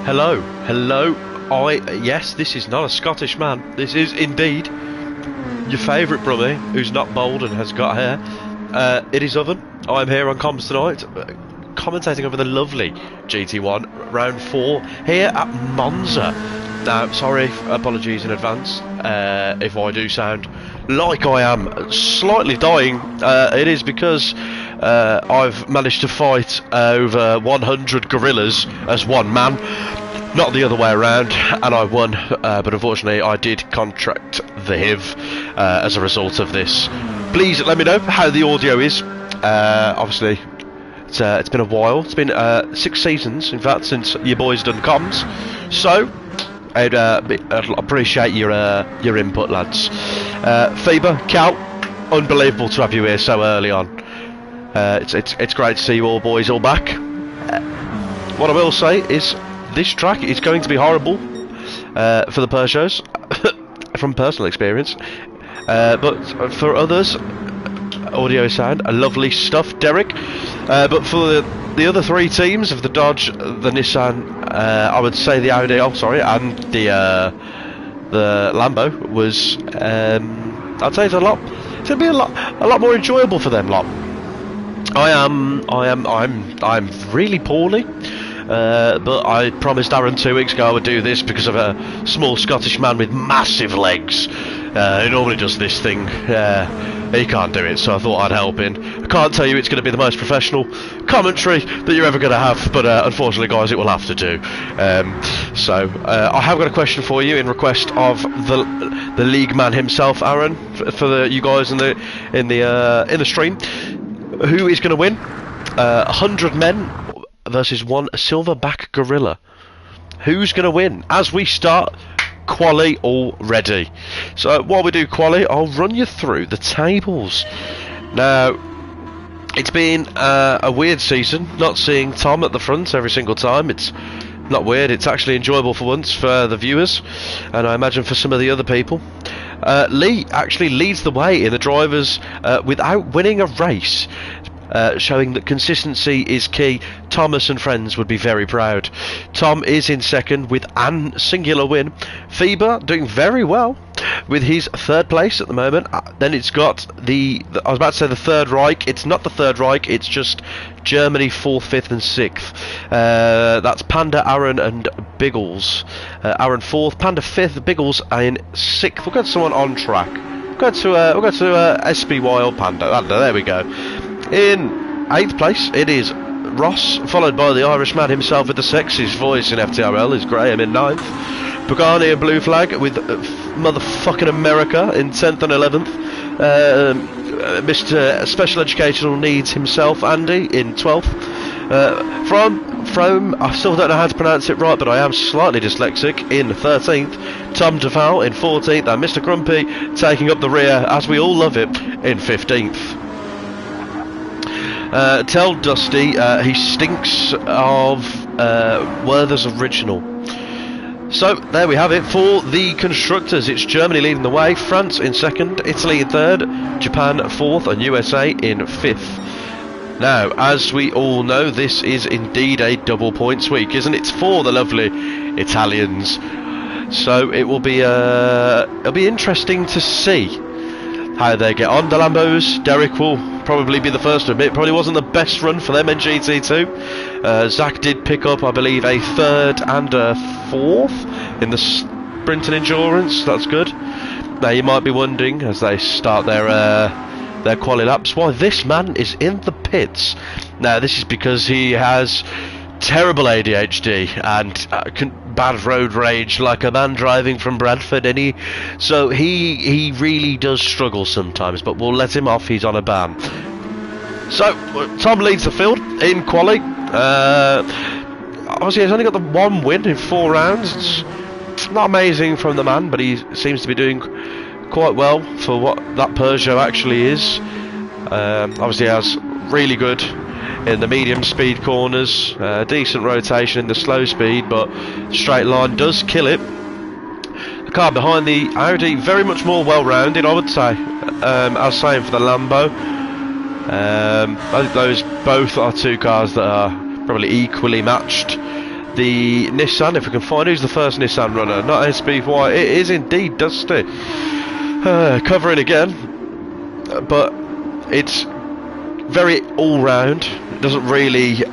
Hello, hello. Yes, this is not a Scottish man. This is indeed your favourite brummy who's not bald and has got hair. It is Oven. I'm here on comms tonight, commentating over the lovely GT1 round 4 here at Monza. Now, sorry, apologies in advance if I do sound like I am slightly dying. It is because I've managed to fight over 100 gorillas as one man, not the other way around, and I won, but unfortunately I did contract the HIV as a result of this. Please let me know how the audio is. Obviously it's been a while. It's been 6 seasons in fact since your boys done comms, so I'd appreciate your input, lads. Faber, Cal, unbelievable to have you here so early on. It's great to see you all boys all back. What I will say is this track is going to be horrible for the Peugeots from personal experience, but for others, audio sound, lovely stuff, Derek. But for the other 3 teams of the Dodge, the Nissan, I would say the Audi, and the Lambo was, I'd say it's going to be a lot more enjoyable for them lot. I'm really poorly, but I promised Aaron 2 weeks ago I would do this because of a small Scottish man with massive legs. He normally does this thing. He can't do it, so I thought I'd help in. I can't tell you it's going to be the most professional commentary that you're ever going to have, but unfortunately, guys, it will have to do. I have got a question for you in request of the league man himself, Aaron, for you guys in the stream. Who is going to win? 100 men versus 1 silverback gorilla. Who's going to win? As we start quali already. So while we do quali, I'll run you through the tables. Now, it's been a weird season, not seeing Tom at the front every single time. It's not weird, it's actually enjoyable for once for the viewers, and I imagine for some of the other people. Lee actually leads the way in the drivers without winning a race, showing that consistency is key. Thomas and friends would be very proud. Tom is in second with an singular win. Feber doing very well with his 3rd place at the moment. Then it's got I was about to say the Third Reich. It's not the Third Reich, it's just Germany 4th, 5th and 6th. That's Panda, Aaron and Biggles. Aaron 4th, Panda 5th, Biggles in 6th. We'll go to someone on track. We'll go to SPY or Panda. There we go. In 8th place it is Ross, followed by the Irishman himself with the sexiest voice in FTRL is Graham in 9th. Pagani and Blue Flag with motherfucking America in 10th and 11th. Mr. Special Educational Needs himself, Andy, in 12th. From I still don't know how to pronounce it right, but I am slightly dyslexic, in 13th. Tom Duval in 14th, and Mr. Grumpy taking up the rear, as we all love it, in 15th. Tell Dusty he stinks of Werther's Original. So there we have it for the constructors. It's Germany leading the way, France in 2nd, Italy in 3rd, Japan 4th and USA in 5th. Now, as we all know, this is indeed a double points week, isn't it, for the lovely Italians? So it will be it'll be interesting to see how they get on. The Lambos, Derek will probably be the first to admit, probably wasn't the best run for them in GT2. Zach did pick up, I believe, a 3rd and a 4th in the sprint and endurance. That's good. Now you might be wondering, as they start their quali laps, why this man is in the pits. Now this is because he has terrible ADHD and bad road rage like a man driving from Bradford, and so he really does struggle sometimes, but we'll let him off, he's on a ban. So Tom leads the field in quali. Obviously he's only got the 1 win in 4 rounds. It's not amazing from the man, but he seems to be doing quite well for what that Peugeot actually is. Obviously he has really good in the medium speed corners, decent rotation in the slow speed, but straight line does kill it. The car behind the Audi very much more well rounded, I would say, as same for the Lambo. I think those both are 2 cars that are probably equally matched. the Nissan, if we can find who's the first Nissan runner. Not SBY, it is indeed Dusty. Covering again, but it's very all-round. It doesn't really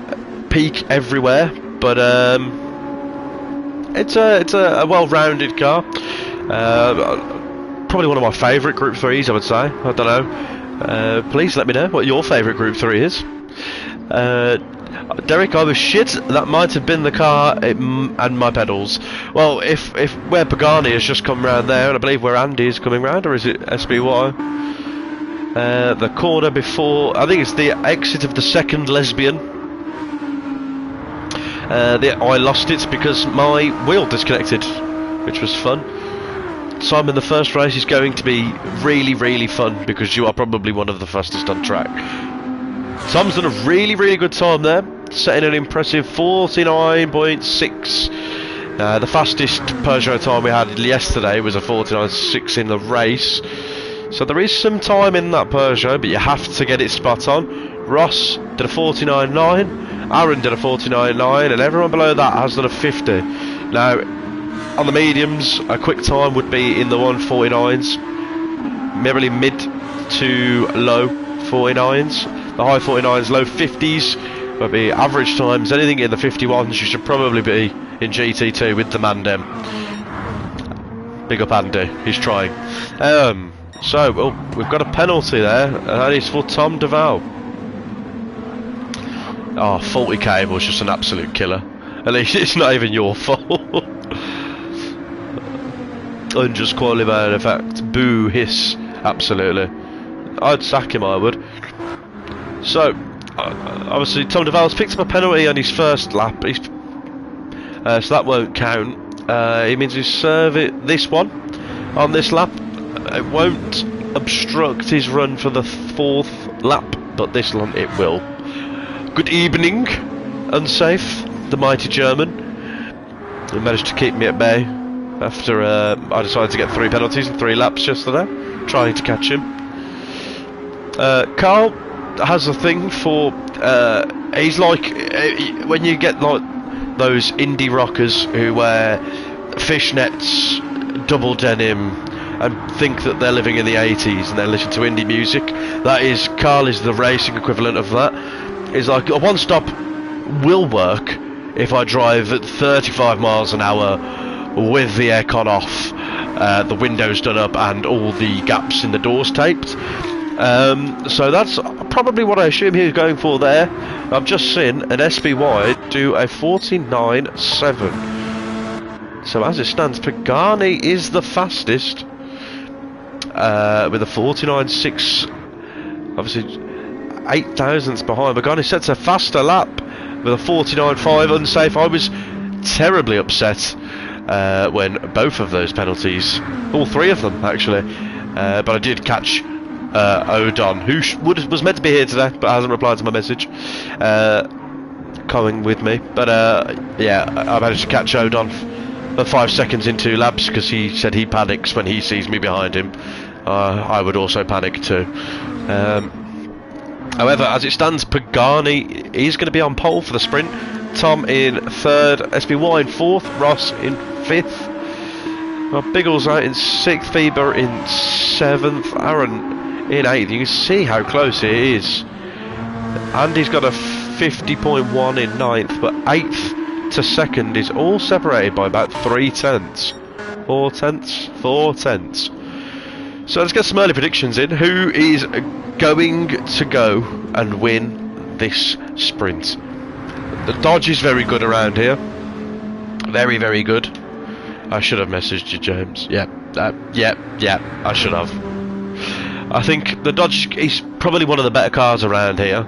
peak everywhere, but it's a well-rounded car. Probably one of my favourite Group 3s, I would say. I don't know. Please let me know what your favourite Group 3 is. Derek, I was shit. That might have been the car and my pedals. Well, if where Pagani has just come round there, and I believe where Andy is coming round, or is it SBY? The corner before, I think it's the exit of the second lesbian. I lost it because my wheel disconnected, which was fun. Simon, the first race is going to be really, really fun because you are probably one of the fastest on track. Tom's done a really, really good time there, setting an impressive 49.6. The fastest Peugeot time we had yesterday was a 49.6 in the race. So there is some time in that Peugeot, but you have to get it spot on. Ross did a 49.9, Aaron did a 49.9, and everyone below that has done a 50. Now, on the mediums, a quick time would be in the 149s, merely mid to low 49s. The high 49s, low 50s would be average times. Anything in the 51s, you should probably be in GT2 with the Mandem. Big up Andy, he's trying. So, well, we've got a penalty there, and that is for Tom Duval. Oh, faulty cable is just an absolute killer. At least it's not even your fault. Unjust qualifying effect. Boo, hiss. Absolutely. I'd sack him, I would. So, obviously, Tom Duval's picked up a penalty on his first lap. So that won't count. It means he's serve it this one on this lap. It won't obstruct his run for the 4th lap, but this one it will. Good evening, Unsafe, the mighty German. He managed to keep me at bay after I decided to get 3 penalties in 3 laps yesterday, trying to catch him. Carl has a thing for, he's like, when you get like those indie rockers who wear fishnets, double denim, and think that they're living in the 80s and they listen to indie music. That is, Carl is the racing equivalent of that. It's like a one stop will work if I drive at 35 miles an hour with the aircon off, the windows done up and all the gaps in the doors taped. So that's probably what I assume he's going for there. I've just seen an SBY do a 49.7. So as it stands, Pagani is the fastest. With a 49.6, obviously 8 thousandths behind. Pagani sets a faster lap with a 49.5. Unsafe. I was terribly upset when both of those penalties, all 3 of them actually, but I did catch Odon, who was meant to be here today but hasn't replied to my message, coming with me. But yeah, I managed to catch Odon for 5 seconds in 2 laps because he said he panics when he sees me behind him. I would also panic too. However, as it stands, Pagani is going to be on pole for the sprint. Tom in 3rd, SBY in 4th, Ross in 5th. Well, Biggles out in 6th, Feber in 7th, Aaron in 8th. You can see how close it is. Andy's got a 50.1 in 9th, but 8th to 2nd is all separated by about 3 tenths. 4 tenths? 4 tenths. So let's get some early predictions in. Who is going to go and win this sprint? The Dodge is very good around here. Very, very good. I should have messaged you, James. Yeah, I should have. I think the Dodge is probably one of the better cars around here.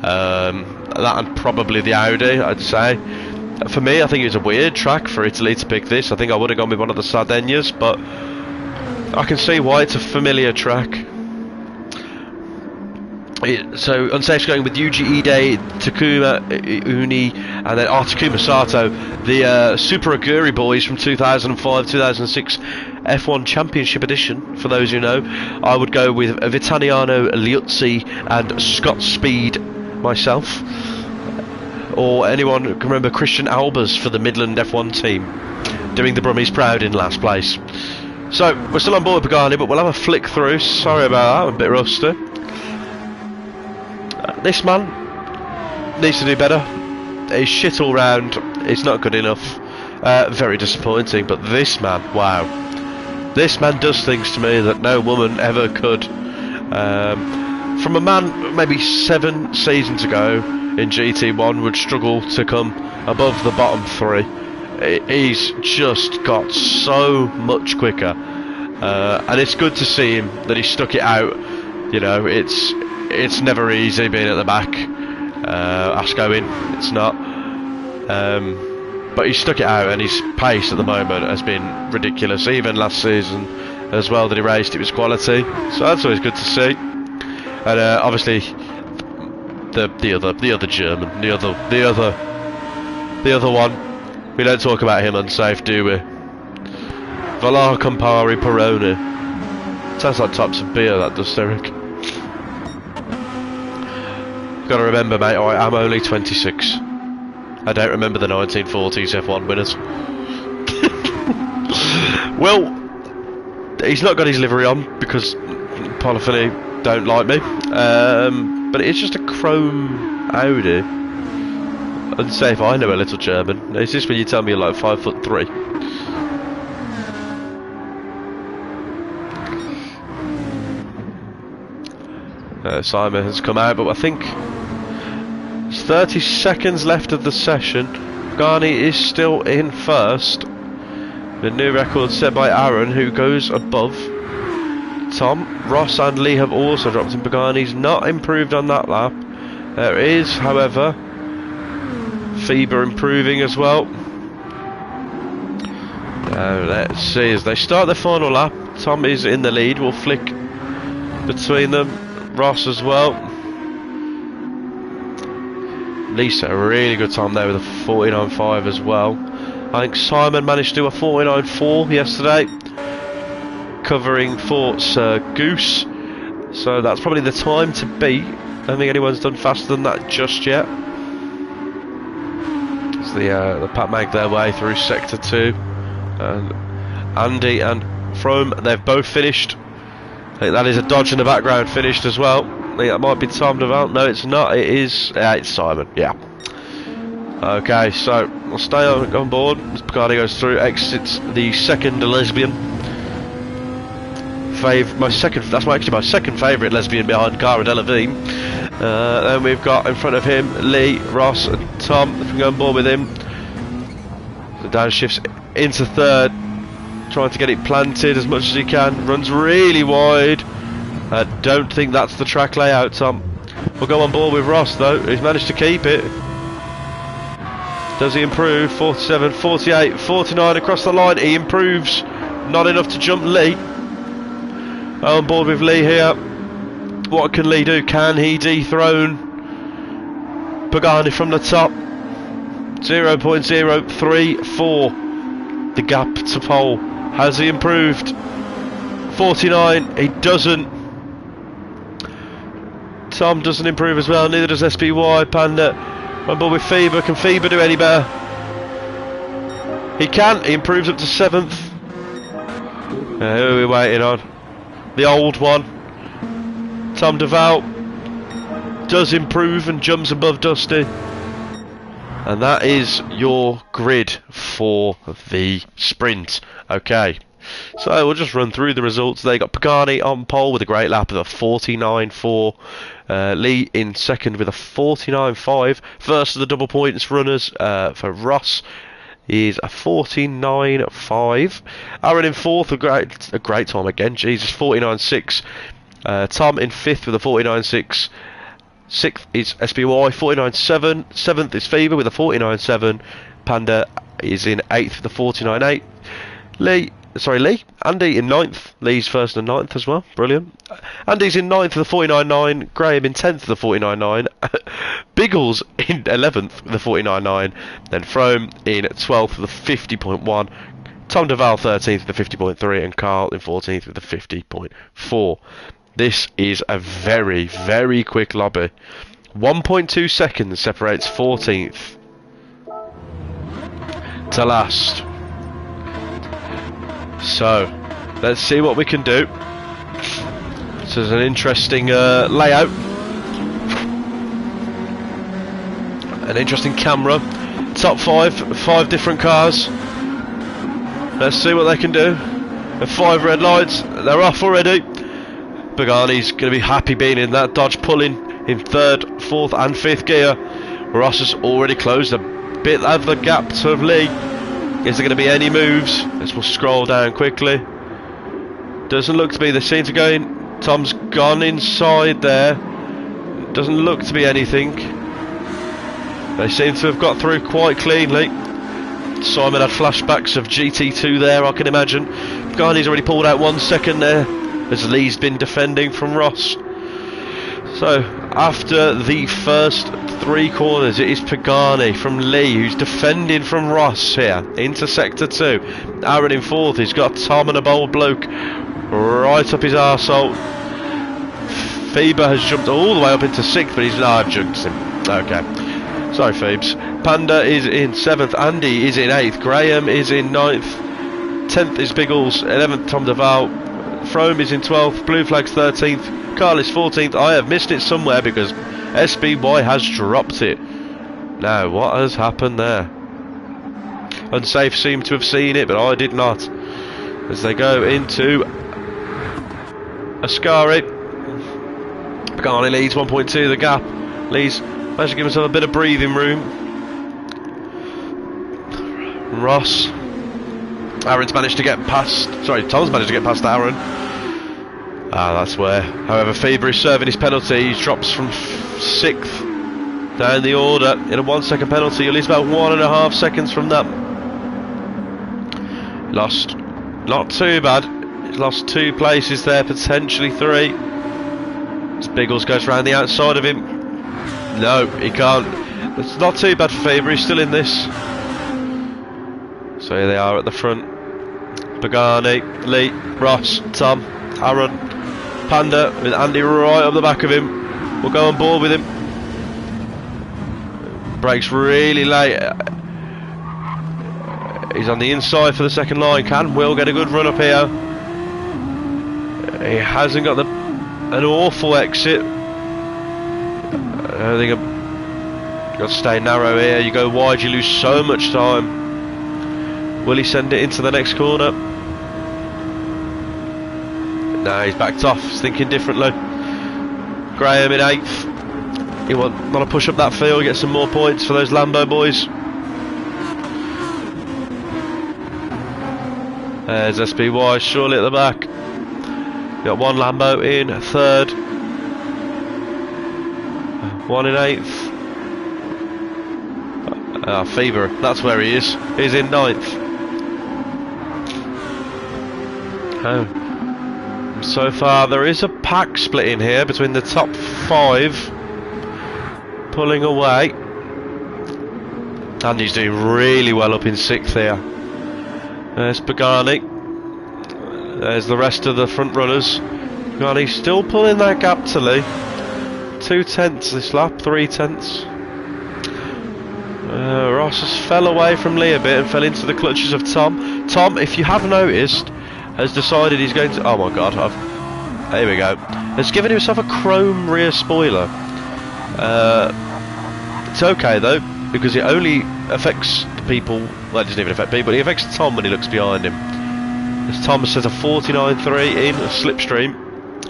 That and probably the Audi, I'd say. For me, I think it was a weird track for Italy to pick this. I think I would have gone with one of the Sardegnas, but I can see why it's a familiar track. So Unsafe's going with Yuji Ide, Takuma Uni, and then Takuma Sato, the Super Aguri boys from 2005-2006 F1 Championship Edition. For those who know, I would go with Vitaliano Liuzzi and Scott Speed myself. or anyone who can remember Christian Albers for the Midland F1 team, doing the Brummies proud in last place. So, we're still on board with Pagani, but we'll have a flick through. Sorry about that, I'm a bit rusty. This man needs to do better. He's shit all round, he's not good enough. Very disappointing, but this man, wow. This man does things to me that no woman ever could. From a man maybe 7 seasons ago in GT1 would struggle to come above the bottom 3. He's just got so much quicker, and it's good to see him that he stuck it out. You know, it's never easy being at the back. Ask Owen, it's not. But he stuck it out, and his pace at the moment has been ridiculous. Even last season as well that he raced, it was quality. So that's always good to see. And obviously the other German, the other one. We don't talk about him unsafe, do we? Valar Campari Peroni. Sounds like types of beer, that does, Derek. Gotta remember, mate, I am only 26. I don't remember the 1940s F1 winners. Well, he's not got his livery on because Polifini don't like me. But it's just a chrome Audi. I'd say if I know a little German. Is this when you tell me you're like 5'3"? Simon has come out, but I think it's 30 seconds left of the session. Pagani is still in first. The new record set by Aaron, who goes above Tom. Ross and Lee have also dropped, and Pagani's not improved on that lap. There is, however, Fieber improving as well. Now let's see as they start the final lap. Tom is in the lead. We'll flick between them. Ross as well. Lisa, a really good time there with a 49.5 as well. I think Simon managed to do a 49.4 yesterday, covering for Sir Goose. So that's probably the time to beat. I don't think anyone's done faster than that just yet. It's the Pat Mag their way through Sector 2. And Andy and Frome, they've both finished. I think that is a Dodge in the background finished as well. I think that might be Tom DeVal. No, it's not. It is. It's Simon. Yeah. Okay, so we'll stay on board as Pagani goes through, exits the second lesbian. That's actually my second favourite lesbian behind Cara Delevingne. Then we've got in front of him Lee, Ross, and Tom. If we go on board with him, the downshifts into third, trying to get it planted as much as he can. Runs really wide. Don't think that's the track layout, Tom. We'll go on board with Ross though. He's managed to keep it. Does he improve? 47, 48, 49 across the line. He improves. Not enough to jump Lee. On board with Lee here. What can Lee do? Can he dethrone Pagani from the top? 0.034. The gap to pole. Has he improved? 49. He doesn't. Tom doesn't improve as well. Neither does SPY. Panda on board with Fieber. Can Fieber do any better? He can. He improves up to 7th. Who are we waiting on? The old one. Tom DeVal does improve and jumps above Dusty. And that is your grid for the sprint. Okay, so we'll just run through the results. They got Pagani on pole with a great lap of a 49.4. Lee in second with a 49.5. First of the double points runners for Ross is a 49.5. Aaron in fourth, a great time again. Jesus, 49.6. Tom in fifth with a 49.6. Sixth is SBY, 49.7. Seventh is Fever with a 49.7. Panda is in eighth with a 49.8. Andy in ninth. Lee's first and ninth as well. Brilliant. Andy's in ninth with a 49.9. Graham in 10th with a 49.9. Biggles in 11th with a 49.9. Then Frome in 12th with a 50.1. Tom DeVal 13th with a 50.3. And Carl in 14th with a 50.4. This is a very, very quick lobby. 1.2 seconds separates 14th to last. So, let's see what we can do. This is an interesting layout. An interesting camera. Top 5 different cars. Let's see what they can do. The 5 red lights, they're off already. Pagani's going to be happy being in that Dodge, pulling in 3rd, 4th and 5th gear. Ross has already closed a bit of the gap to Lee. Is there going to be any moves? Let's we'll scroll down quickly. Doesn't look to be. They seem to go in. Tom's gone inside there. Doesn't look to be anything. They seem to have got through quite cleanly. Simon had flashbacks of GT2 there, I can imagine. Pagani's already pulled out 1 second there, as Lee's been defending from Ross. So, after the first 3 corners, it is Pagani from Lee who's defending from Ross here into sector 2. Aaron in 4th, he's got Tom and a bold bloke right up his arsehole. Phoebe has jumped all the way up into 6th, but he's I've jumped him. Okay. Sorry, Phoebes. Panda is in 7th, Andy is in 8th, Graham is in 9th, 10th is Biggles, 11th Tom Duval, Frome is in 12th, Blue Flag's 13th, Carl is 14th. I have missed it somewhere because SBY has dropped it. Now, what has happened there? Unsafe seemed to have seen it, but I did not. As they go into Ascari. Pagani leads 1.2 the gap. Lee's managed to give himself a bit of breathing room. Ross. Aaron's managed to get past. Sorry, Tom's managed to get past Aaron. That's where. However, Faber is serving his penalty. He drops from 6th down the order in a 1 second penalty. He leaves about 1.5 seconds from that. Lost. Not too bad. He's lost 2 places there, potentially 3. As Biggles goes round the outside of him. No, he can't. It's not too bad for Faber. He's still in this. So here they are at the front. Pagani, Lee, Ross, Tom, Aaron, Panda with Andy right up the back of him. We'll go on board with him. Brakes really late. He's on the inside for the second line. Can Will get a good run up here? He hasn't got an awful exit. I think I've got to stay narrow here. You go wide, you lose so much time. Will he send it into the next corner? No, he's backed off. He's thinking differently. Graham in 8th. He want to push up that field, get some more points for those Lambo boys. There's SBY surely at the back. Got 1 Lambo in 3rd. 1 in 8th. Fever, that's where he is. He's in 9th. So far there is a pack split in here between the top 5 pulling away. Andy's doing really well up in 6th here. There's Pagani. There's the rest of the front runners. Pagani still pulling that gap to Lee. 2/10 this lap, 3/10. Ross has fell away from Lee a bit and fell into the clutches of Tom. Tom, if you have noticed, has decided he's going to... Oh my god, there we go. Has given himself a chrome rear spoiler. It's okay though, because it only affects the people... Well, it doesn't even affect people, it affects Tom when he looks behind him. As Tom says a 49.3 in a slipstream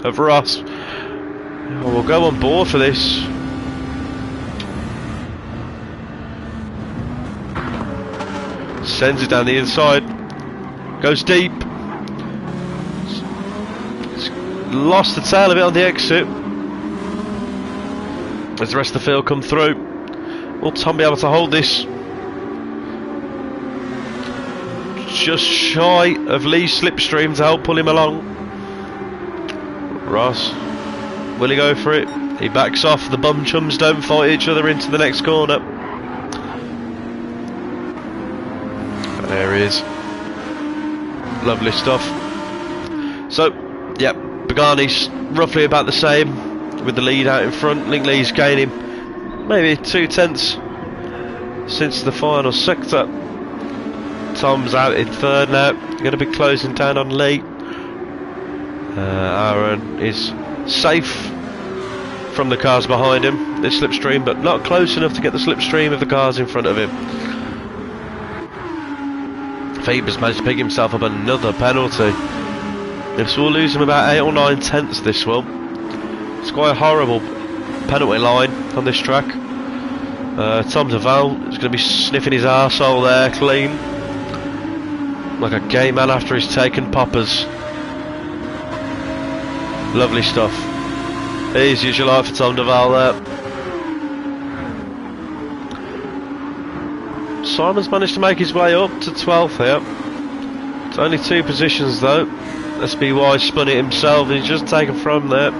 of Ross. Oh, we'll go on board for this. Sends it down the inside. Goes deep. Lost the tail of it on the exit. As the rest of the field come through. Will Tom be able to hold this? Just shy of Lee's slipstream to help pull him along. Ross. Will he go for it? He backs off. The bum chums don't fight each other into the next corner. There he is. Lovely stuff. So, yep, Pagani's roughly about the same with the lead out in front. Linkley's gaining maybe 2/10 since the final sector. Tom's out in third now, going to be closing down on Lee. Aaron is safe from the cars behind him, this slipstream, but not close enough to get the slipstream of the cars in front of him. Faber's managed to pick himself up another penalty. This will lose him about 8 or 9 tenths, this will. It's quite a horrible penalty line on this track. Tom Duval is going to be sniffing his arsehole there clean, like a gay man after he's taken poppers. Lovely stuff. Easy as you like for Tom Duval there. Simon's managed to make his way up to 12th here. It's only 2 positions though. SBY spun it himself, he's just taken from there.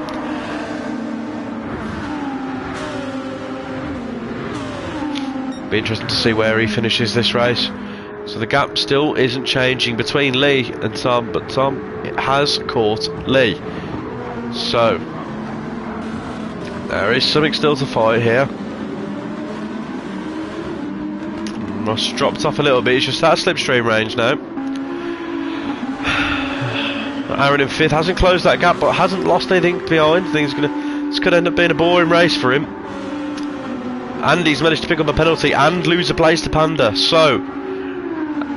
Be interesting to see where he finishes this race. So the gap still isn't changing between Lee and Tom, but Tom has caught Lee. So there is something still to fight here. Ross dropped off a little bit, he's just out of slipstream range now. Aaron in 5th, hasn't closed that gap but hasn't lost anything behind. This could end up being a boring race for him. Andy's managed to pick up a penalty and lose a place to Panda, so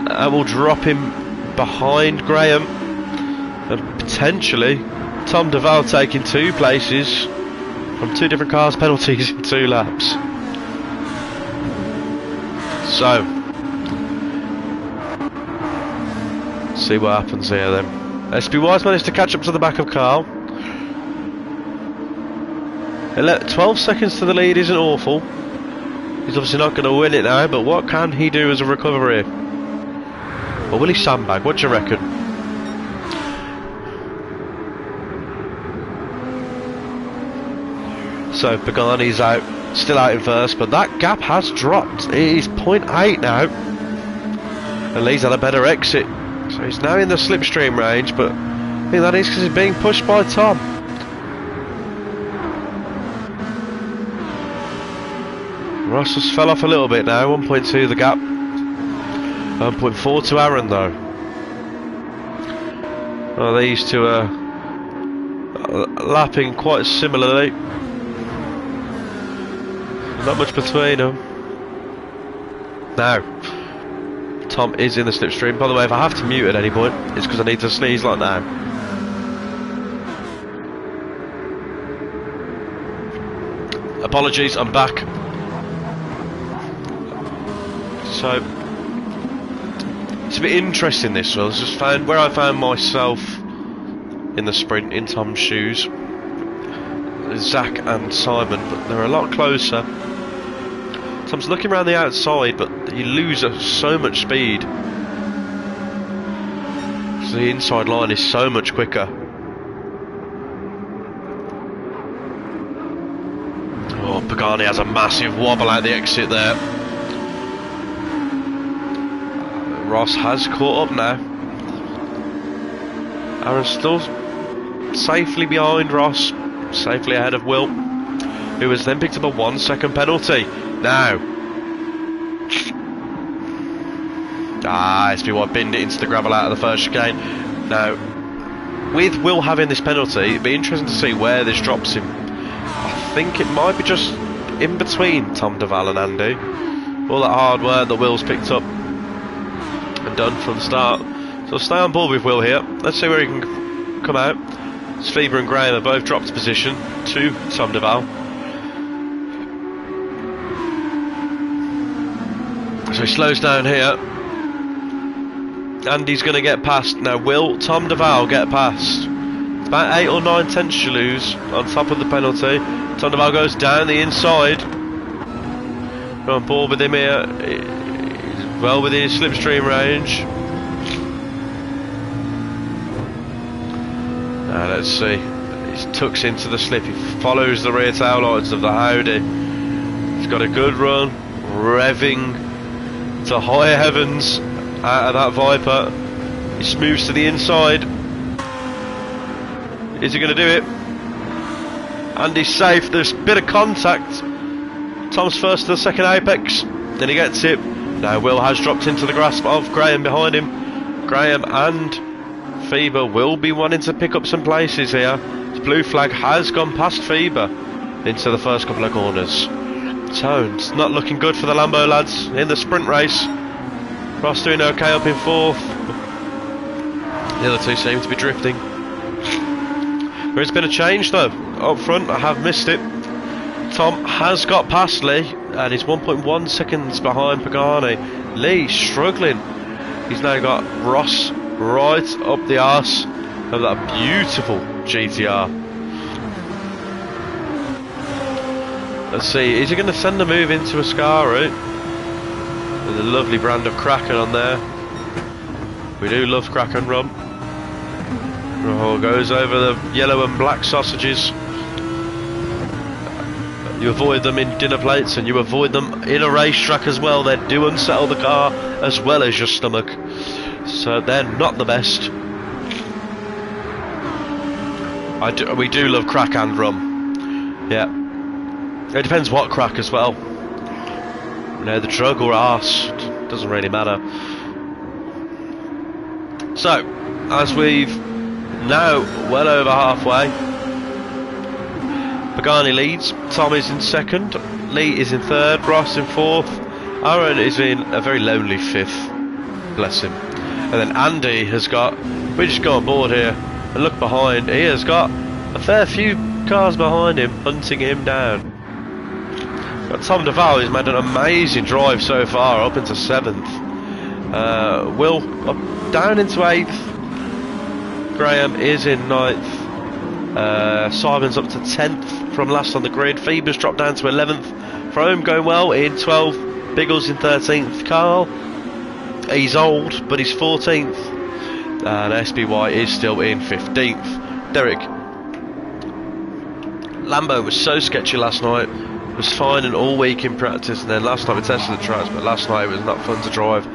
that will drop him behind Graham, and potentially Tom Duval taking 2 places from 2 different cars' penalties in 2 laps. So, see what happens here then. SBY's managed to catch up to the back of Carl. 12 seconds to the lead isn't awful. He's obviously not going to win it now, but what can he do as a recovery? Or will he sandbag? What do you reckon? So Pagani's out, still out in first, but that gap has dropped. It is 0.8 now. And Lee's had a better exit. So he's now in the slipstream range, but I think that is because he's being pushed by Tom. Ross has fell off a little bit now, 1.2 the gap. 1.4 to Aaron though. Well, these two are lapping quite similarly. Not much between them. Now, Tom is in the slipstream. By the way, if I have to mute at any point, it's because I need to sneeze like now. Apologies, I'm back. So, it's a bit interesting this one. I just found where I found myself in the sprint in Tom's shoes. Zach and Simon, but they're a lot closer. Tom's looking around the outside, but you lose so much speed. So the inside line is so much quicker. Oh, Pagani has a massive wobble out the exit there. Ross has caught up now. Aaron's still safely behind Ross, safely ahead of Will, who has then picked up a 1 second penalty. Now, SBY binned it into the gravel out of the first chicane. Now, with Will having this penalty, it'd be interesting to see where this drops him. I think it might be just in between Tom Duval and Andy. All that hard work that Will's picked up and done from the start. So stay on board with Will here. Let's see where he can come out. Faber and Graham have both dropped position to Tom Duval. So he slows down here. Andy's going to get past. Now will Tom Duval get past? It's about 8 or 9 tenths you lose on top of the penalty. Tom Duval goes down the inside. Go on board with him here. He's well within his slipstream range. Now let's see. He tucks into the slip. He follows the rear tail lights of the Audi. He's got a good run, revving to high heavens out of that Viper. He smooths to the inside. Is he going to do it? And he's safe. There's a bit of contact. Tom Tom's first to the second apex, then he gets it. Now Will has dropped into the grasp of Graham behind him. Graham and Fever will be wanting to pick up some places here. The blue flag has gone past Fever into the first couple of corners. So it's not looking good for the Lambo lads in the sprint race. Ross doing okay up in fourth. The other two seem to be drifting. There has been a change though up front. I have missed it. Tom has got past Lee and he's 1.1 seconds behind Pagani. Lee struggling. He's now got Ross right up the arse of that beautiful GTR. Let's see, is he going to send the move into a Scar route? With a lovely brand of Kraken on there. We do love Kraken rum. Oh, goes over the yellow and black sausages. You avoid them in dinner plates and you avoid them in a racetrack as well. They do unsettle the car as well as your stomach. So they're not the best. We do love crack and rum. Yeah. It depends what crack as well. You know, the drug or arse, doesn't really matter. So, as we've now well over halfway, Pagani leads, Tom is in second, Lee is in third, Ross in fourth, Aaron is in a very lonely fifth, bless him. And then Andy has got, we just go on board here and look behind, he has got a fair few cars behind him hunting him down. But Tom Duval has made an amazing drive so far, up into 7th. Will up, down into 8th. Graham is in 9th. Simon's up to 10th from last on the grid. Phoebe's dropped down to 11th. Frome going well in 12th. Biggles in 13th. Carl, he's old, but he's 14th. And SBY is still in 15th. Derek, Lambo was so sketchy last night. Was fine and all week in practice, and then last night we tested the tracks, but last night it was not fun to drive.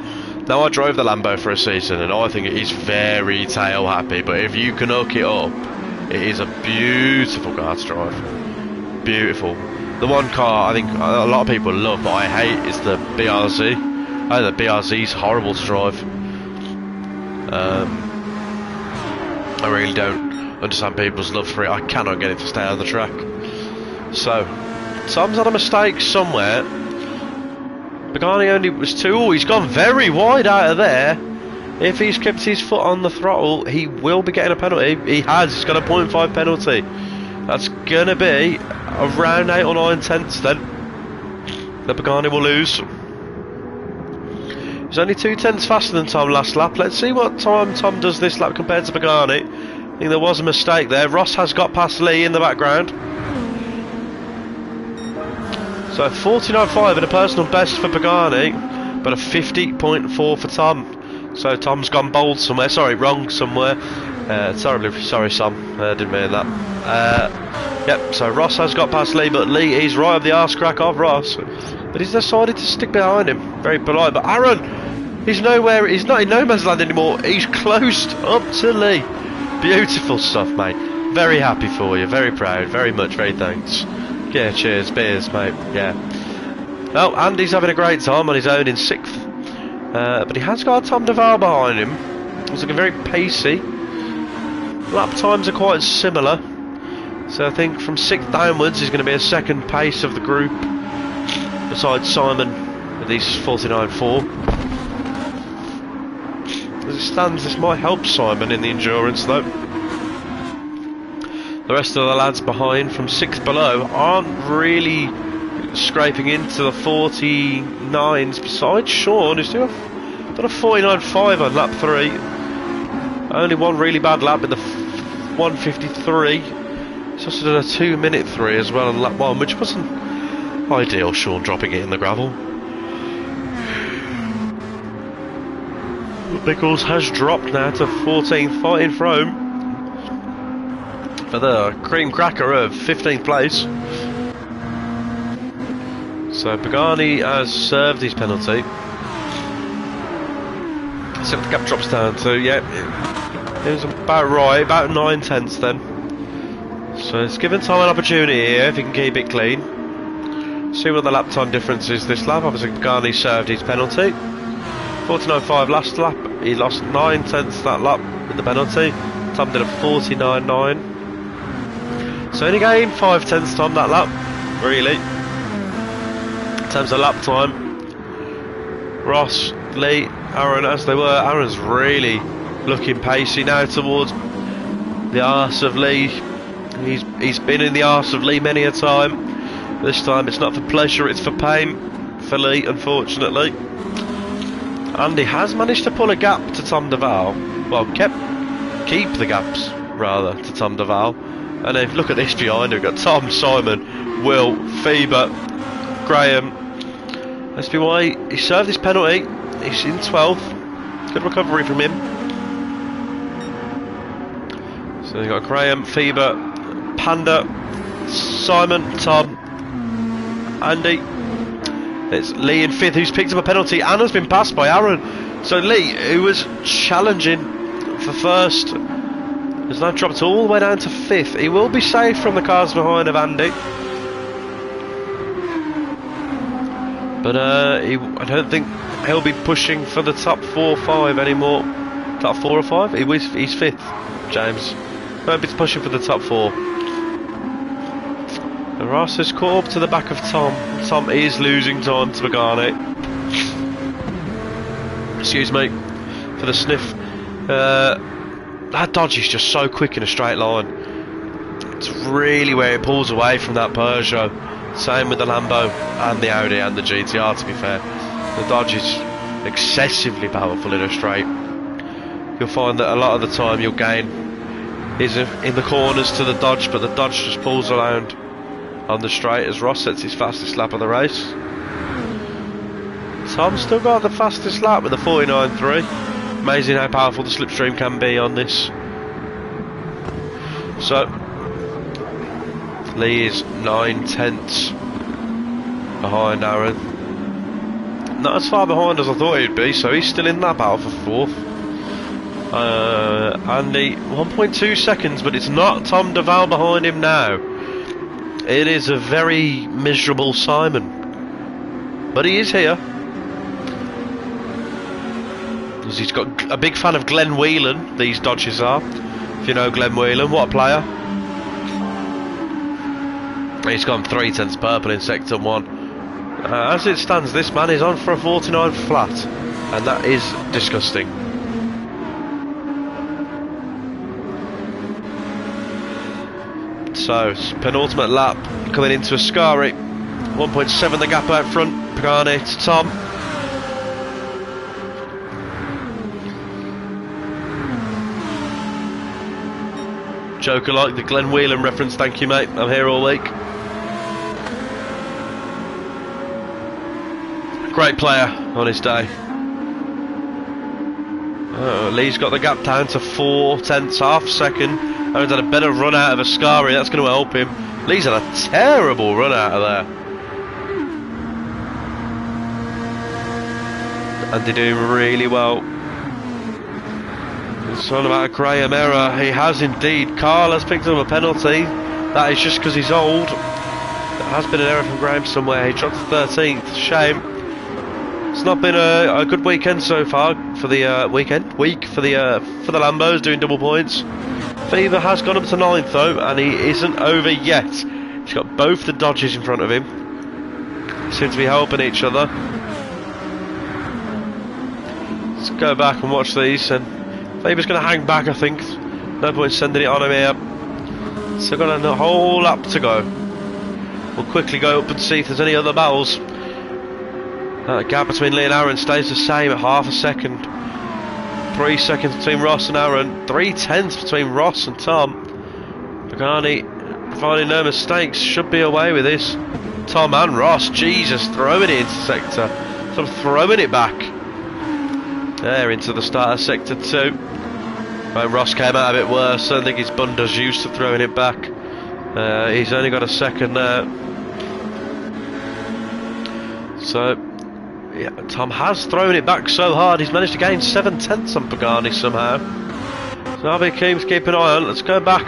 Now I drove the Lambo for a season and I think it is very tail happy, but if you can hook it up, it is a beautiful car to drive. Beautiful. The one car I think a lot of people love but I hate is the BRZ. Oh, the BRZ is horrible to drive. I really don't understand people's love for it. I cannot get it to stay on the track. So Tom's had a mistake somewhere. Pagani only was 2. Oh, he's gone very wide out of there. If he's kept his foot on the throttle, he will be getting a penalty. He has. He's got a 0.5 penalty. That's going to be around 8 or 9 tenths then. The Pagani will lose. He's only 2 tenths faster than Tom last lap. Let's see what time Tom does this lap compared to Pagani. I think there was a mistake there. Ross has got past Lee in the background. So 49.5 and a personal best for Pagani, but a 50.4 for Tom. So Tom's gone bold somewhere, sorry, wrong somewhere. Terribly sorry, Sam, didn't mean that. Yep, so Ross has got past Lee, but Lee is right up the arse crack of Ross. But he's decided to stick behind him, very polite. But Aaron, he's nowhere, he's not in no man's land anymore. He's closed up to Lee. Beautiful stuff, mate. Very happy for you, very proud, very much, very thanks. Yeah, cheers, beers, mate, yeah. Well, Andy's having a great time on his own in 6th. But he has got Tom Duval behind him. He's looking very pacey. Lap times are quite similar. So I think from 6th downwards he's going to be a second pace of the group. Besides Simon with his 49.4. As it stands, this might help Simon in the endurance though. The rest of the lads behind from 6th below aren't really scraping into the 49s besides Sean, who's done a 49.5 on lap 3. Only one really bad lap in the 153. He's also done a 2-minute 3 as well on lap 1, which wasn't ideal, Sean dropping it in the gravel. Bickles has dropped now to 14th, fighting Frome for the cream cracker of 15th place. So Pagani has served his penalty. So the gap drops down to, yeah, it was about right, about 9 tenths then. So it's given Tom an opportunity here if he can keep it clean. See what the lap time difference is this lap. Obviously Pagani served his penalty. 49.5 last lap. He lost 9 tenths that lap with the penalty. Tom did a 49.9. So only gained 5 tenths Tom that lap, really. In terms of lap time. Ross, Lee, Aaron, as they were. Aaron's really looking pacey now towards the arse of Lee. He's been in the arse of Lee many a time. This time it's not for pleasure, it's for pain for Lee, unfortunately. Andy has managed to pull a gap to Tom Duval. Well, keep the gaps, rather, to Tom Duval. And then look at this behind him. We've got Tom, Simon, Will, Phoebe, Graham. SPY, he served his penalty. He's in 12th. Good recovery from him. So you've got Graham, Phoebe, Panda, Simon, Tom, Andy. It's Lee in 5th, who's picked up a penalty and has been passed by Aaron. So Lee, who was challenging for first, has now dropped all the way down to 5th. He will be safe from the cars behind of Andy. But I don't think he'll be pushing for the top 4 or 5 anymore. Top 4 or 5? He's 5th, James. Won't be pushing for the top 4. And Ross has caught up to the back of Tom. Tom is losing time to Pagani. Excuse me for the sniff. That dodge is just so quick in a straight line. It's really where it pulls away from that Peugeot. Same with the Lambo and the Audi and the GTR, to be fair. The dodge is excessively powerful in a straight. You'll find that a lot of the time you'll gain is in the corners to the dodge, but the dodge just pulls around on the straight as Ross sets his fastest lap of the race. Tom's still got the fastest lap with a 49.3. Amazing how powerful the slipstream can be on this. So Lee is 9 tenths behind Aaron. Not as far behind as I thought he'd be, so he's still in that battle for 4th. Andy 1.2 seconds, but it's not Tom Duval behind him now. It is a very miserable Simon, but he is here. He's got a big fan of Glenn Whelan, these Dodges are. If you know Glenn Whelan, what a player. He's gone 3 tenths purple in sector 1. As it stands, this man is on for a 49 flat, and that is disgusting. So, penultimate lap coming into Ascari. 1.7 the gap out front. Pagani to Tom. Joker like the Glenn Whelan reference, thank you mate, I'm here all week. Great player on his day. Lee's got the gap down to 4 tenths, half second. Aaron's had a better run out of Ascari, that's going to help him. Lee's had a terrible run out of there. And they're doing really well. It's all about a Graham error. He has indeed. Carl has picked up a penalty. That is just because he's old. There has been an error from Graham somewhere. He dropped to 13th. Shame. It's not been a good weekend so far for the week for the Lambos doing double points. Fever has gone up to 9th though, and he isn't over yet. He's got both the Dodges in front of him. Seem to be helping each other. Let's go back and watch these. And Faber's going to hang back, I think. No point sending it on him here. So got a whole lap to go. We'll quickly go up and see if there's any other battles. That gap between Lee and Aaron stays the same at half a second. 3 seconds between Ross and Aaron. 3 tenths between Ross and Tom. Pagani, providing no mistakes, should be away with this. Tom and Ross, Jesus, throwing it into sector. Sort of throwing it back. There into the start of sector 2. When Ross came out a bit worse, I don't think his bunder's used to throwing it back. He's only got a second there. So, yeah, Tom has thrown it back so hard, he's managed to gain 7 tenths on Pagani somehow. So I'll be keen to keep an eye on. Let's go back.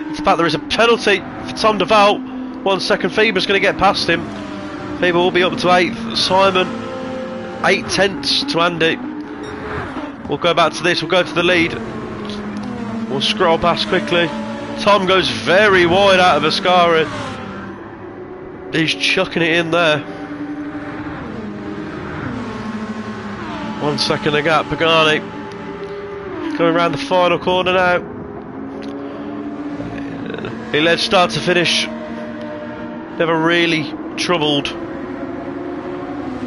It's about there is a penalty for Tom Duval. 1 second, Feber's going to get past him. People will be up to 8th. Simon, 8 tenths to Andy. We'll go back to this. We'll go to the lead. We'll scroll past quickly. Tom goes very wide out of Ascari. He's chucking it in there. 1 second a gap. Pagani going around the final corner now. He led start to finish. Never really troubled.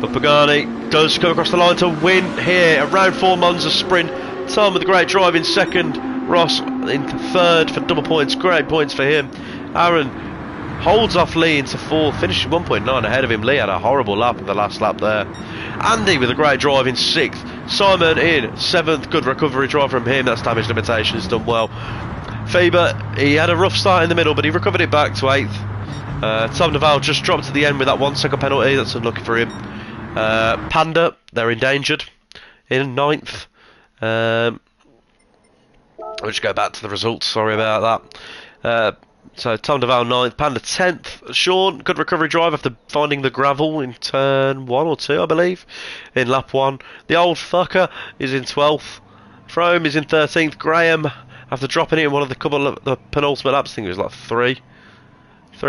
But Pagani does come across the line to win here. A round 4 Monza sprint. Tom with a great drive in second. Ross in third for double points. Great points for him. Aaron holds off Lee into fourth, finishes 1.9 ahead of him. Lee had a horrible lap at the last lap there. Andy with a great drive in sixth. Simon in seventh. Good recovery drive from him. That's damage limitation. He's done well. Faber, he had a rough start in the middle, but he recovered it back to eighth. Tom Naval just dropped to the end with that 1 second penalty. That's unlucky for him. Panda, they're endangered in ninth. I'll just go back to the results, sorry about that. So Tom Naval 9th, Panda 10th. Sean, good recovery drive after finding the gravel in turn 1 or 2, I believe, in lap 1. The old fucker is in 12th. Frome is in 13th. Graham, after dropping it in one of the couple of the penultimate laps, I think it was like 3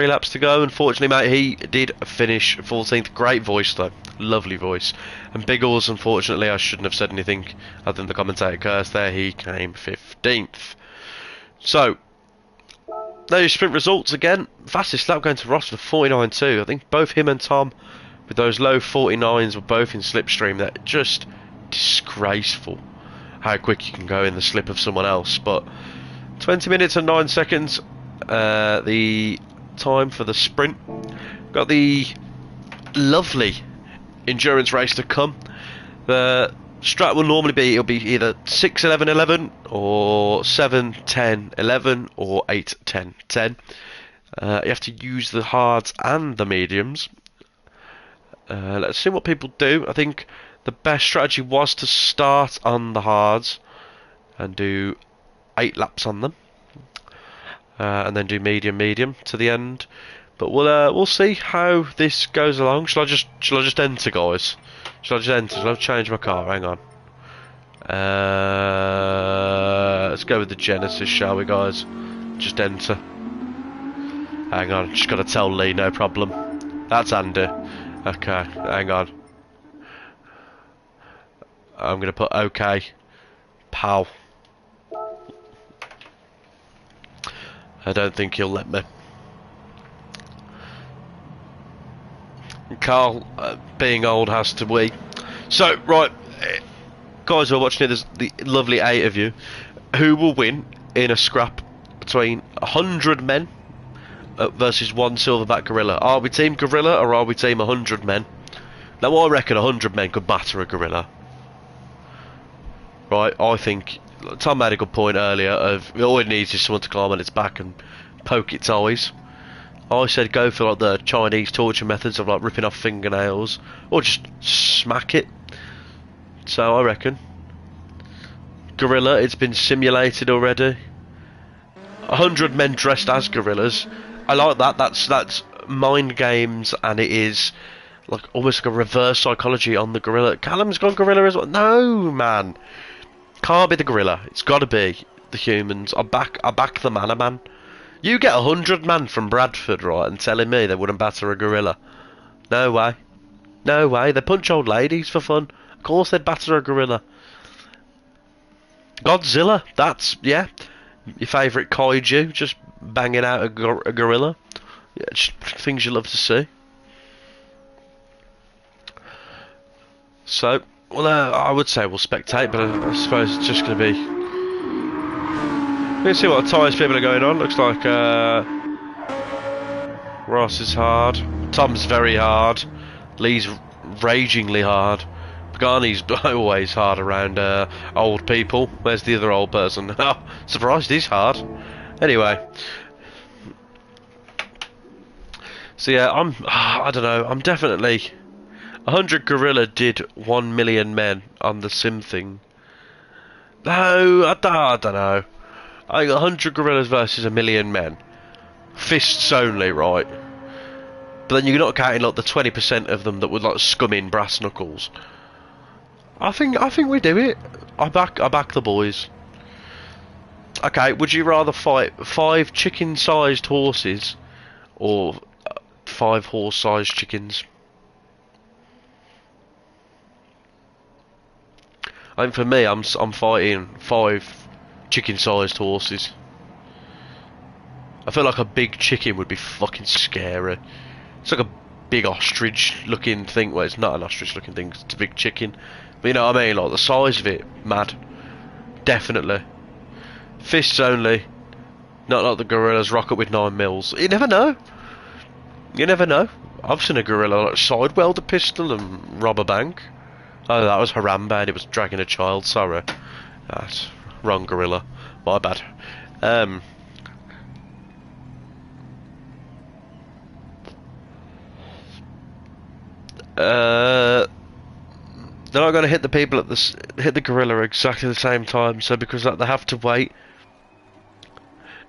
laps to go. Unfortunately, mate, he did finish 14th. Great voice, though. Lovely voice. And Biggles, unfortunately, I shouldn't have said anything other than the commentator curse there. He came 15th. So, those sprint results again. Fastest lap going to Ross for 49.2. I think both him and Tom, with those low 49s, were both in slipstream. They're just disgraceful how quick you can go in the slip of someone else. But 20 minutes and 9 seconds. The time for the sprint. Got the lovely endurance race to come. The strat will normally be, it'll be either 6, 11, 11 or 7, 10, 11 or 8, 10, 10. You have to use the hards and the mediums. Let's see what people do. I think the best strategy was to start on the hards and do 8 laps on them. And then do medium to the end. But we'll see how this goes along. Shall I just enter, guys? Shall I just enter? Shall I change my car? Hang on. Let's go with the Genesis, shall we, guys? Just enter. Hang on, just gotta tell Lee, no problem. That's Andy. Okay, hang on. I'm gonna put OK. Pal. I don't think he'll let me. Carl, being old, has to wee. So, right, guys who are watching it, there's the lovely 8 of you. Who will win in a scrap between 100 men versus 1 silverback gorilla? Are we team gorilla or are we team 100 men? Now, I reckon 100 men could batter a gorilla. Right, I think Tom made a good point earlier of all it needs is someone to climb on its back and poke its eyes. I said go for like the Chinese torture methods of like ripping off fingernails or just smack it. So I reckon gorilla, it's been simulated already. 100 men dressed as gorillas. I like that. That's mind games, and it is like almost like a reverse psychology on the gorilla. Callum's gone gorilla as well. No, man. Can't be the gorilla. It's got to be the humans. I back the man. You get 100 man from Bradford, right, and telling me they wouldn't batter a gorilla? No way. No way. They punch old ladies for fun. Of course they'd batter a gorilla. Godzilla. That's, yeah, your favourite kaiju, just banging out a gorilla. Yeah, just things you love to see. So, well, I would say we'll spectate, but I suppose it's just going to be... Let's see what tyres people are going on. Looks like Ross is hard. Tom's very hard. Lee's ragingly hard. Pagani's always hard around old people. Where's the other old person? Oh, surprised he's hard. Anyway. So yeah, I don't know. I'm definitely... 100 gorilla did 1 million men on the sim thing. No, I don't know. I got 100 gorillas versus 1 million men. Fists only, right? But then you're not counting like the 20% of them that would like scum in brass knuckles. I think we do it. I back the boys. Okay, would you rather fight 5 chicken-sized horses or 5 horse-sized chickens? I think for me, I'm fighting 5 chicken-sized horses. I feel like a big chicken would be fucking scary. It's like a big ostrich-looking thing. Well, it's not an ostrich-looking thing. It's a big chicken. But you know what I mean? Like the size of it, mad. Definitely. Fists only. Not like the gorillas rock up with 9 mils. You never know. You never know. I've seen a gorilla like side weld a pistol and rob a bank. Oh, that was Harambe and it was dragging a child. Sorry. That's wrong gorilla. My bad. They're not going to hit the people at hit the gorilla exactly the same time. So because that they have to wait.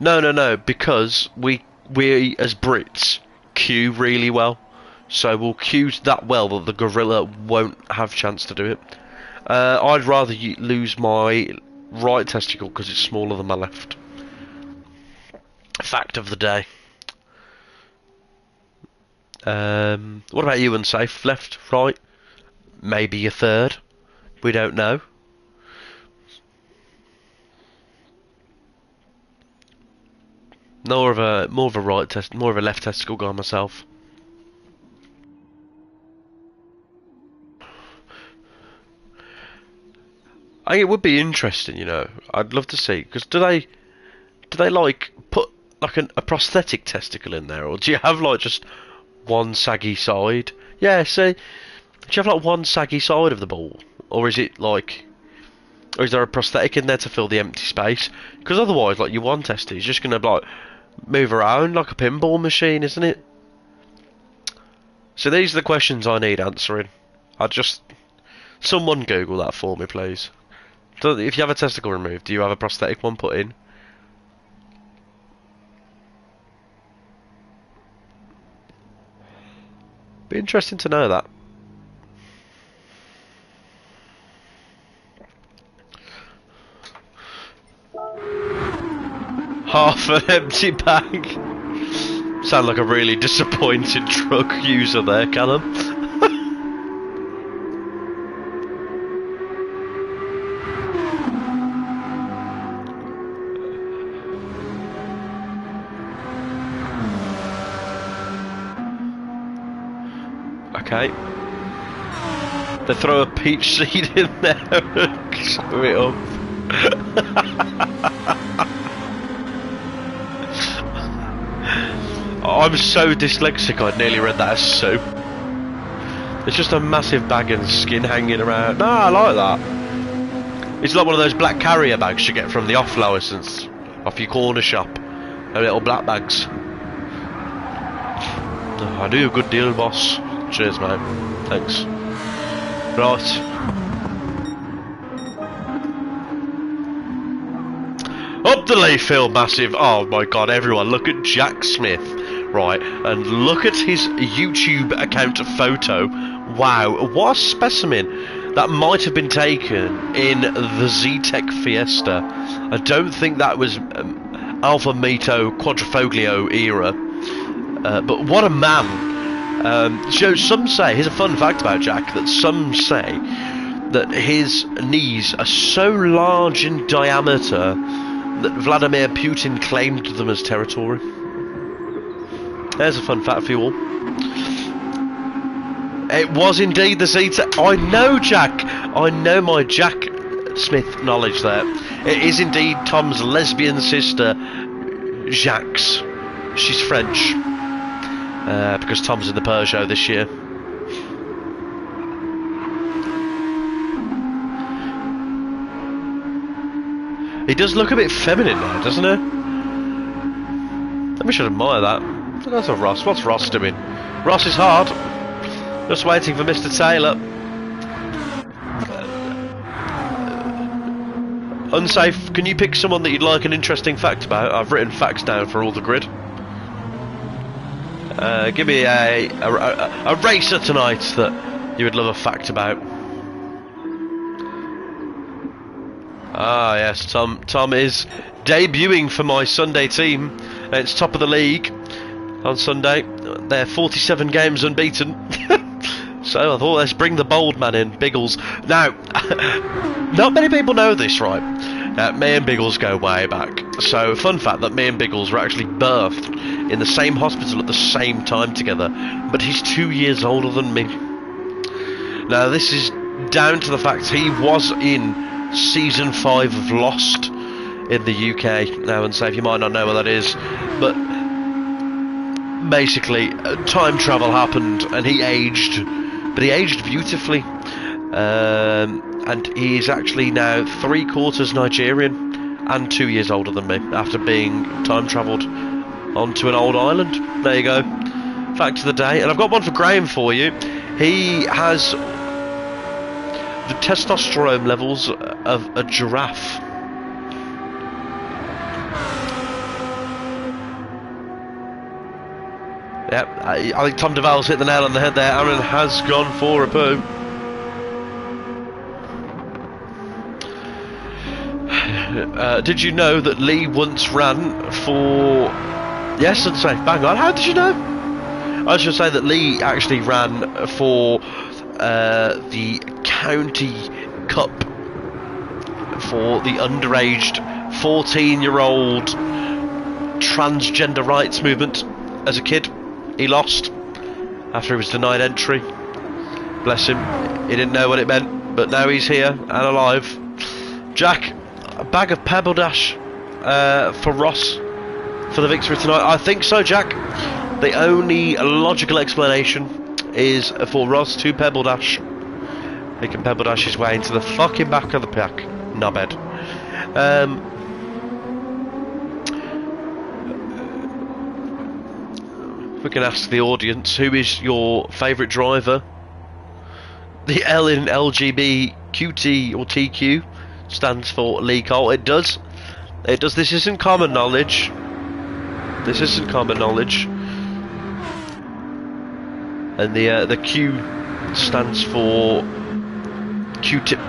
No. Because we as Brits queue really well. So we'll queue that well that the gorilla won't have chance to do it. I'd rather lose my right testicle because it's smaller than my left. Fact of the day. What about you, Unsafe? Left, right? Maybe a third? We don't know. More of a left testicle guy myself. I think it would be interesting, you know. I'd love to see, because do they like put like a prosthetic testicle in there, or do you have like just one saggy side? Yeah, see, do you have like one saggy side of the ball, or is it like, or is there a prosthetic in there to fill the empty space? Because otherwise, like your one testy is just gonna like move around like a pinball machine, isn't it? So these are the questions I need answering. Someone Google that for me, please. If you have a testicle removed, do you have a prosthetic one put in? Be interesting to know that. Half an empty bag. Sound like a really disappointed drug user there, Callum. Okay. They throw a peach seed in there and chew it up. I'm so dyslexic I nearly read that as soup. It's just a massive bag of skin hanging around. No, I like that. It's like one of those black carrier bags you get from the off licence off your corner shop. Those little black bags. Oh, I do you a good deal, boss. Cheers, mate. Thanks. Right. Up the Layfield massive. Oh my god, everyone, look at Jack Smith. Right, and look at his YouTube account photo. Wow, what a specimen. That might have been taken in the Z-Tech Fiesta. I don't think that was Alfa Mito Quadrifoglio era. But what a man. So some say, here's a fun fact about Jack, that some say that his knees are so large in diameter that Vladimir Putin claimed them as territory. There's a fun fact for you all. It was indeed the Z-Tech. I know Jack. I know my Jack Smith knowledge there. It is indeed Tom's lesbian sister, Jacques. She's French. Because Tom's in the Peugeot this year. He does look a bit feminine now, doesn't he? We should admire that. That's a Ross. What's Ross doing? Ross is hard. Just waiting for Mr. Taylor. Unsafe, can you pick someone that you'd like an interesting fact about? I've written facts down for all the grid. Give me a racer tonight that you would love a fact about. Ah, yes, Tom is debuting for my Sunday team. It's top of the league on Sunday. They're 47 games unbeaten. So I thought, let's bring the bold man in, Biggles. Now, not many people know this, right? Me and Biggles go way back. So, fun fact that me and Biggles were actually birthed in the same hospital at the same time together. But he's 2 years older than me. Now, this is down to the fact he was in Season 5 of Lost in the UK. Now, and Save, you might not know what that is. But, basically, time travel happened and he aged. But he aged beautifully. And he's actually now 3/4 Nigerian and 2 years older than me after being time travelled onto an old island. There you go. Fact of the day. And I've got one for Graham for you. He has the testosterone levels of a giraffe. Yep, I think Tom DeVal's hit the nail on the head there. Aaron has gone for a poo. Did you know that Lee once ran for... Yes, I'd say, bang on. How did you know? I should say that Lee actually ran for the county cup for the underaged 14-year-old transgender rights movement as a kid. He lost after he was denied entry. Bless him. He didn't know what it meant, but now he's here and alive. Jack, a bag of Pebble Dash for Ross for the victory tonight. I think so, Jack. The only logical explanation is for Ross to Pebble Dash. He can Pebble Dash his way into the fucking back of the pack. Knobhead. We can ask the audience, who is your favourite driver? The L in LGB QT or TQ stands for Lee Cole. It does. It does. This isn't common knowledge. This isn't common knowledge. And the Q stands for Q-tip.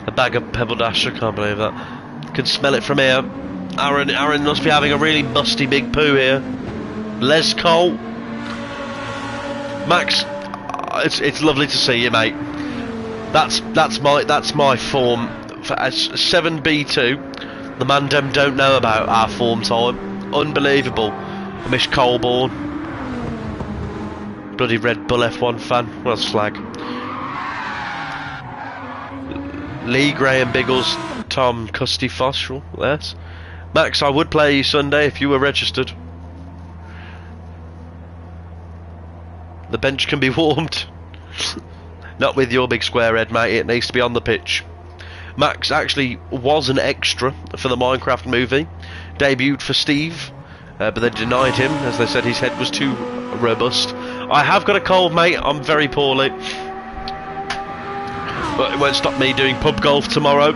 A bag of Pebble Dash. I can't believe that. Can smell it from here. Aaron must be having a really musty big poo here. Les Cole. Max, it's lovely to see you, mate. That's my form for as 7B2. The man them don't know about our form time. Unbelievable. I miss Colborne. Bloody Red Bull F1 fan. Well, slag. Lee, Graham, Biggles, Tom, Custy, Foss. Yes. Max, I would play you Sunday if you were registered. The bench can be warmed. Not with your big square head, mate. It needs to be on the pitch. Max actually was an extra for the Minecraft movie. Debuted for Steve, but they denied him as they said his head was too robust. I have got a cold, mate. I'm very poorly. But it won't stop me doing pub golf tomorrow.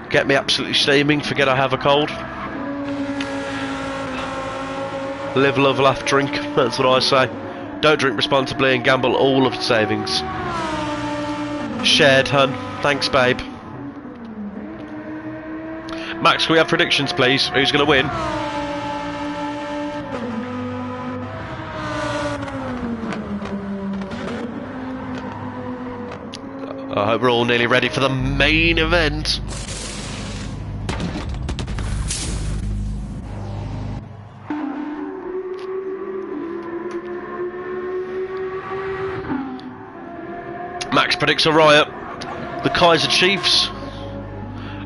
Get me absolutely steaming, forget I have a cold. Live, love, laugh, drink, that's what I say. Don't drink responsibly and gamble all of your savings. Shared, hun. Thanks, babe. Max, can we have predictions, please? Who's going to win? I hope we're all nearly ready for the main event. Max predicts a riot. The Kaiser Chiefs.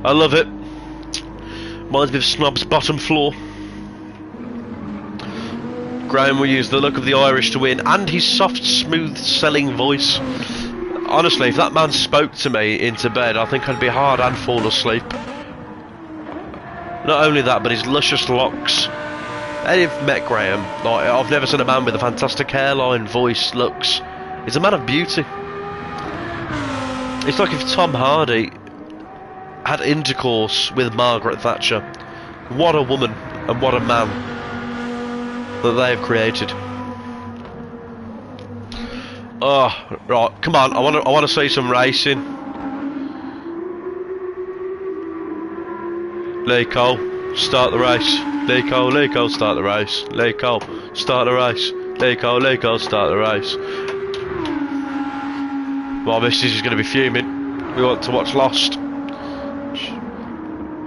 I love it. Reminds me of Snob's bottom floor. Graham will use the look of the Irish to win and his soft, smooth, selling voice. Honestly, if that man spoke to me into bed, I think I'd be hard and fall asleep. Not only that, but his luscious locks. And you've met Graham. Like, I've never seen a man with a fantastic hairline, voice, looks. He's a man of beauty. It's like if Tom Hardy had intercourse with Margaret Thatcher. What a woman. And what a man that they have created. Oh, right, come on, I want to see some racing. Lee Cole, start the race. Lee Cole, start the race. Lee Cole, start the race. Lee Cole, start the race. My missus is going to be fuming. We want to watch Lost.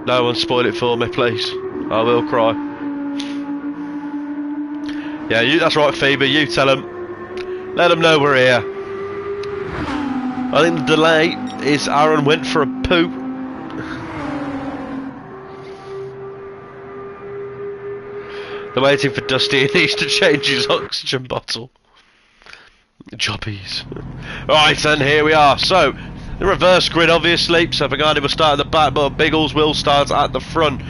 No one spoil it for me, please. I will cry. Yeah, that's right, Phoebe, you tell them. Let them know we're here. I think the delay is Aaron went for a poo. They're waiting for Dusty. He needs to change his oxygen bottle. Jobbies. Right, and here we are. So, the reverse grid, obviously. So, Pagani will start at the back, but Biggles will start at the front.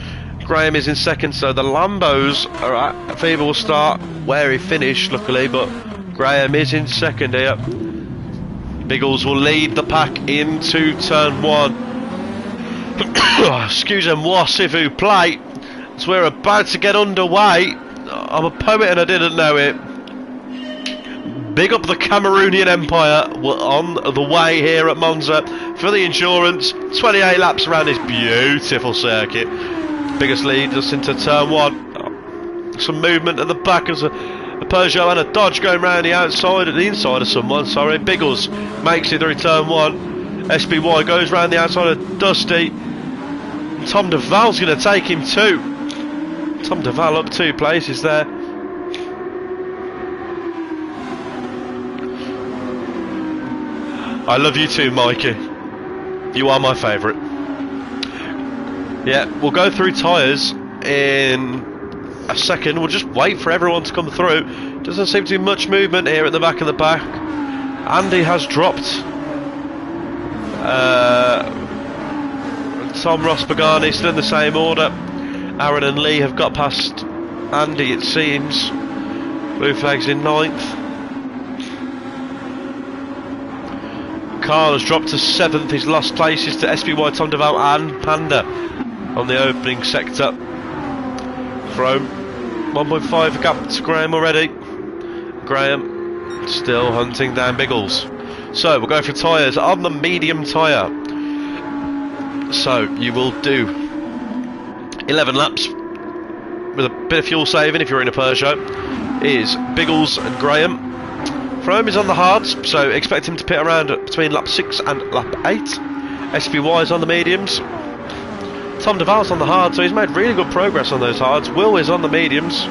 Graham is in second, so the Lambos are at. Phoebe will start where he finished, luckily, but Graham is in second here. Biggles will lead the pack into turn 1. Excusez-moi, s'il vous plaît. So we're about to get underway. I'm a poet and I didn't know it. Big up the Cameroonian Empire. We're on the way here at Monza for the endurance. 28 laps around this beautiful circuit. Biggest lead us into turn 1. Some movement at the back as a Peugeot and a Dodge going round the outside, the inside of someone, sorry. Biggles makes it through turn 1. SBY goes round the outside of Dusty. Tom Duval's going to take him too. Tom Duval up 2 places there. I love you too, Mikey. You are my favourite. Yeah, we'll go through tyres in a second. We'll just wait for everyone to come through. Doesn't seem to be much movement here at the back of the pack. Andy has dropped. Tom, Ross, Pagani still in the same order. Aaron and Lee have got past Andy, it seems. Blue flag's in 9th. Carl has dropped to 7th. He's lost places to SBY, Tom Duval and Panda on the opening sector. Chrome 1.5 gap to Graham already. Graham still hunting down Biggles. So we'll go for tyres on the medium tyre. So you will do 11 laps with a bit of fuel saving if you're in a Peugeot. Is Biggles and Graham. Frome is on the hards, so expect him to pit around between lap 6 and lap 8. SBY is on the mediums. Tom Duval's on the hard, so he's made really good progress on those hards. Will is on the mediums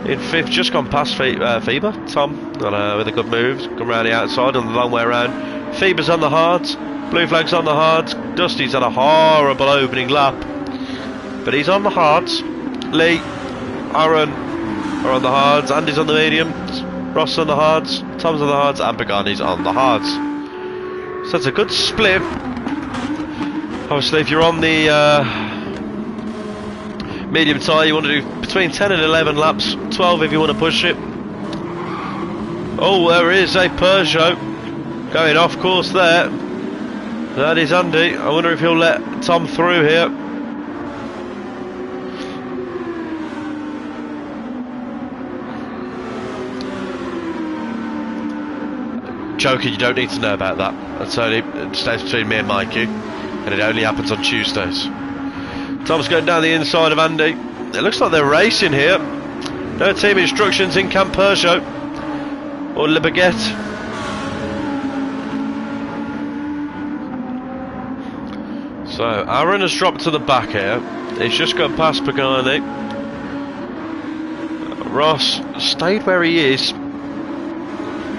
in 5th, just gone past Feber. Tom with a good move, come around the outside on the long way around. Feber's on the hards, Blue Flag's on the hards. Dusty's had a horrible opening lap, but he's on the hards. Lee, Aaron are on the hards, Andy's on the mediums, Ross on the hards, Tom's on the hards, and Pagani's on the hards. So it's a good split. Obviously, if you're on the medium tyre, you want to do between 10 and 11 laps, 12 if you want to push it. Oh, there is a Peugeot going off course there. That is Andy. I wonder if he'll let Tom through here. Joker, you don't need to know about that. That's only, it stays between me and Mikey, and it only happens on Tuesdays. Tom's going down the inside of Andy. It looks like they're racing here. No team instructions in Camp Peugeot or Le Baguette. So Aaron has dropped to the back here. He's just gone past Pagani. Ross stayed where he is.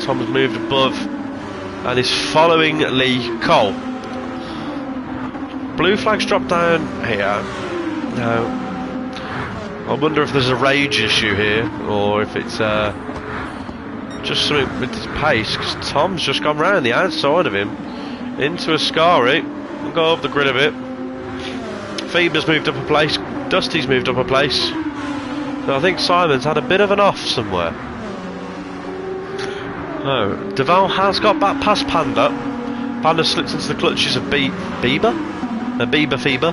Tom's moved above and is following Lee Cole. Blue flag's dropped down here. No. I wonder if there's a rage issue here, or if it's just something with his pace, because Tom's just gone round the outside of him into Ascari and go off the grid a bit. Phoebe's moved up a place, Dusty's moved up a place. So I think Simon's had a bit of an off somewhere. No, Duval has got back past Panda. Panda slipped into the clutches of Bieber. Bieber Feber.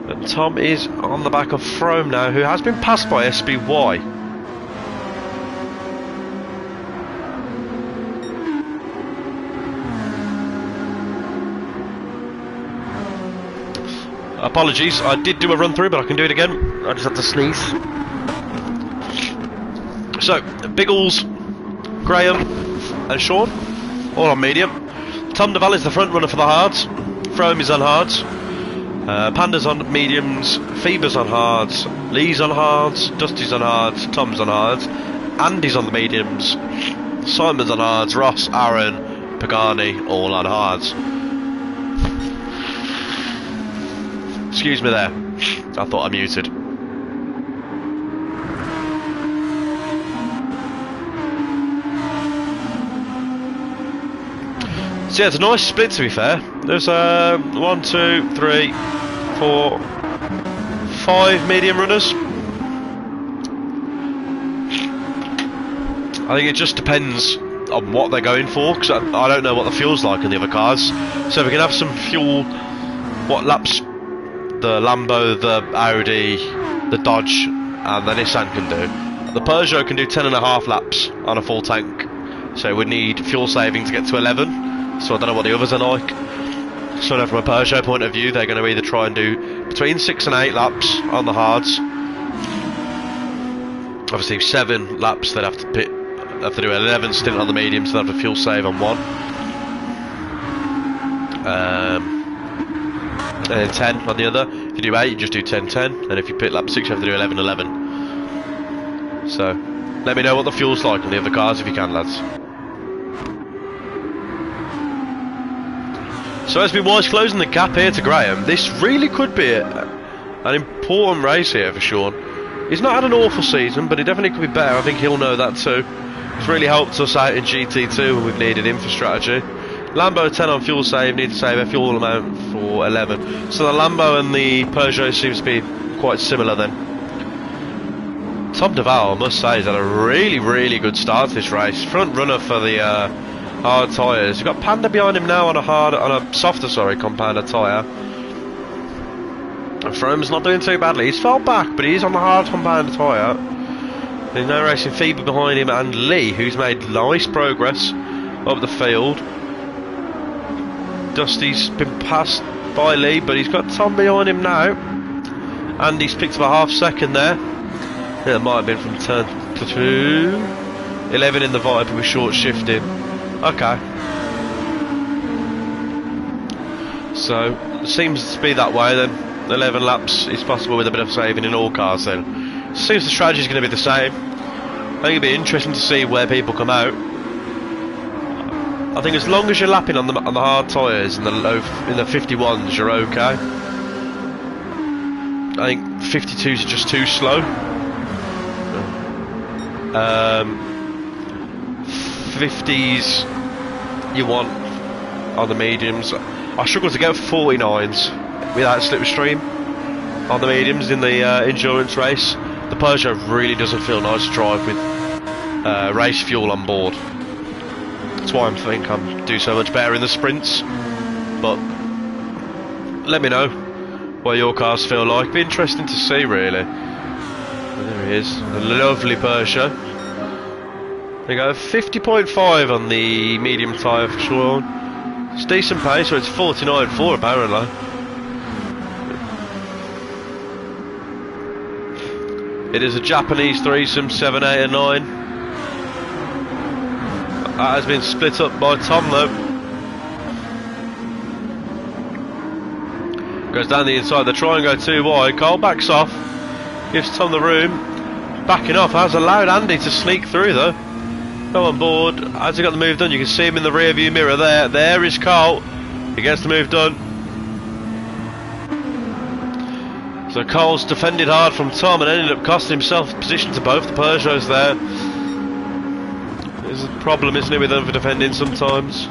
And Tom is on the back of Frome now, who has been passed by SBY. Apologies, I did do a run through, but I can do it again. I just had to sneeze. So, Biggles, Graham and Sean, all on medium. Tom Duval is the front runner for the hards. Frome is on hards. Panda's on mediums. Phoebe's on hards. Lee's on hards. Dusty's on hards. Tom's on hards. Andy's on the mediums. Simon's on hards. Ross, Aaron, Pagani, all on hards. Excuse me there. I thought I muted. So yeah, it's a nice split to be fair. There's 1, 2, 3, 4, 5 medium runners. I think it just depends on what they're going for, because I don't know what the fuel's like in the other cars. So we can have some fuel, what laps the Lambo, the Audi, the Dodge and the Nissan can do. The Peugeot can do 10.5 laps on a full tank, so we'd need fuel saving to get to 11. So I don't know what the others are like. So now from a Peugeot point of view, they're going to either try and do between 6 and 8 laps on the hards. Obviously 7 laps they'd have to do 11 stint on the medium, so they'd have a fuel save on 1. And then 10 on the other. If you do 8, you just do 10, 10. And if you pit lap 6, you have to do 11, 11. So let me know what the fuel's like on the other cars if you can, lads. So SBY's closing the gap here to Graham. This really could be an important race here for Sean. He's not had an awful season, but he definitely could be better. I think he'll know that too. It's really helped us out in GT2 when we've needed him for strategy. Lambo 10 on fuel save, need to save a fuel amount for 11. So the Lambo and the Peugeot seems to be quite similar then. Tom Duval, I must say, has had a really, really good start to this race. Front runner for the hard tyres. You've got Panda behind him now on a softer compounder tyre. And Frome's not doing too badly. He's fell back, but he's on the hard compounder tyre. There's no racing Phoebe behind him, and Lee, who's made nice progress up the field. Dusty's been passed by Lee, but he's got Tom behind him now. Andy's picked up a half second there. Yeah, it might have been from turn 2. 11 in the Viper with short shifting. Okay. So, it seems to be that way then. 11 laps is possible with a bit of saving in all cars then. Seems the strategy is going to be the same. I think it'll be interesting to see where people come out. I think as long as you're lapping on the hard tyres in the 51s, you're okay. I think 52s are just too slow. 50s you want on the mediums. I struggle to get 49s without slipstream on the mediums in the endurance race. The Peugeot really doesn't feel nice to drive with race fuel on board. That's why I think I'm do so much better in the sprints. But let me know what your cars feel like. Be interesting to see, really. There he is, a lovely Peugeot. They go 50.5 on the medium tyre for Sean. It's decent pace, so it's 49.4 apparently. It is a Japanese threesome, 7, 8 and 9. That has been split up by Tom though. Goes down the inside, they try and go too wide. Cole backs off, gives Tom the room. Backing off, has allowed Andy to sneak through though. Go on board, has he got the move done? You can see him in the rear view mirror there. There is Cole. He gets the move done. So Cole's defended hard from Tom and ended up costing himself position to both the Peugeots there. There's a problem, isn't it, with over defending sometimes.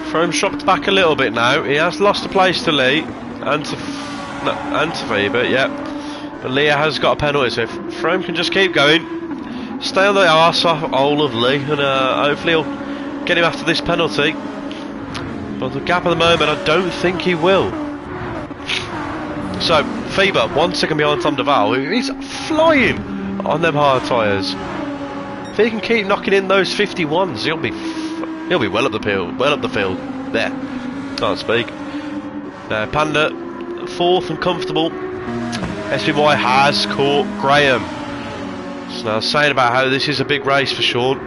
Frome shopped back a little bit now. He has lost a place to Lee and to Phoebe, yeah. But Leah has got a penalty, so if Frome can just keep going, stay on the arse off of Lee, and hopefully he'll get him after this penalty. Well, the gap at the moment, I don't think he will. So, Faber, 1 second behind Tom Duval, he's flying on them hard tyres. If he can keep knocking in those 51s, he'll be well up the field. There, can't speak. Panda, 4th and comfortable. SPY has caught Graham. So now saying about how this is a big race for Sean.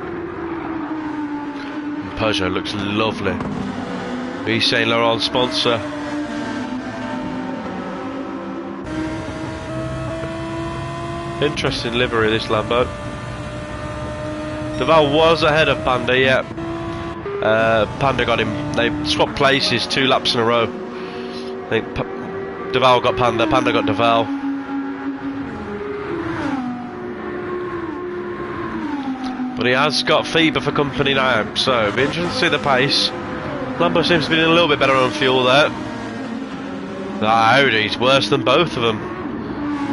And Peugeot looks lovely. Yves Saint Laurent sponsor. Interesting livery, this Lambo. Duval was ahead of Panda, yeah. Panda got him. They swapped places 2 laps in a row. I think Duval got Panda, Panda got Duval. But he has got Faber for company now, so it'll be interesting to see the pace. Lambo seems to be doing a little bit better on fuel there. That Audi's worse than both of them.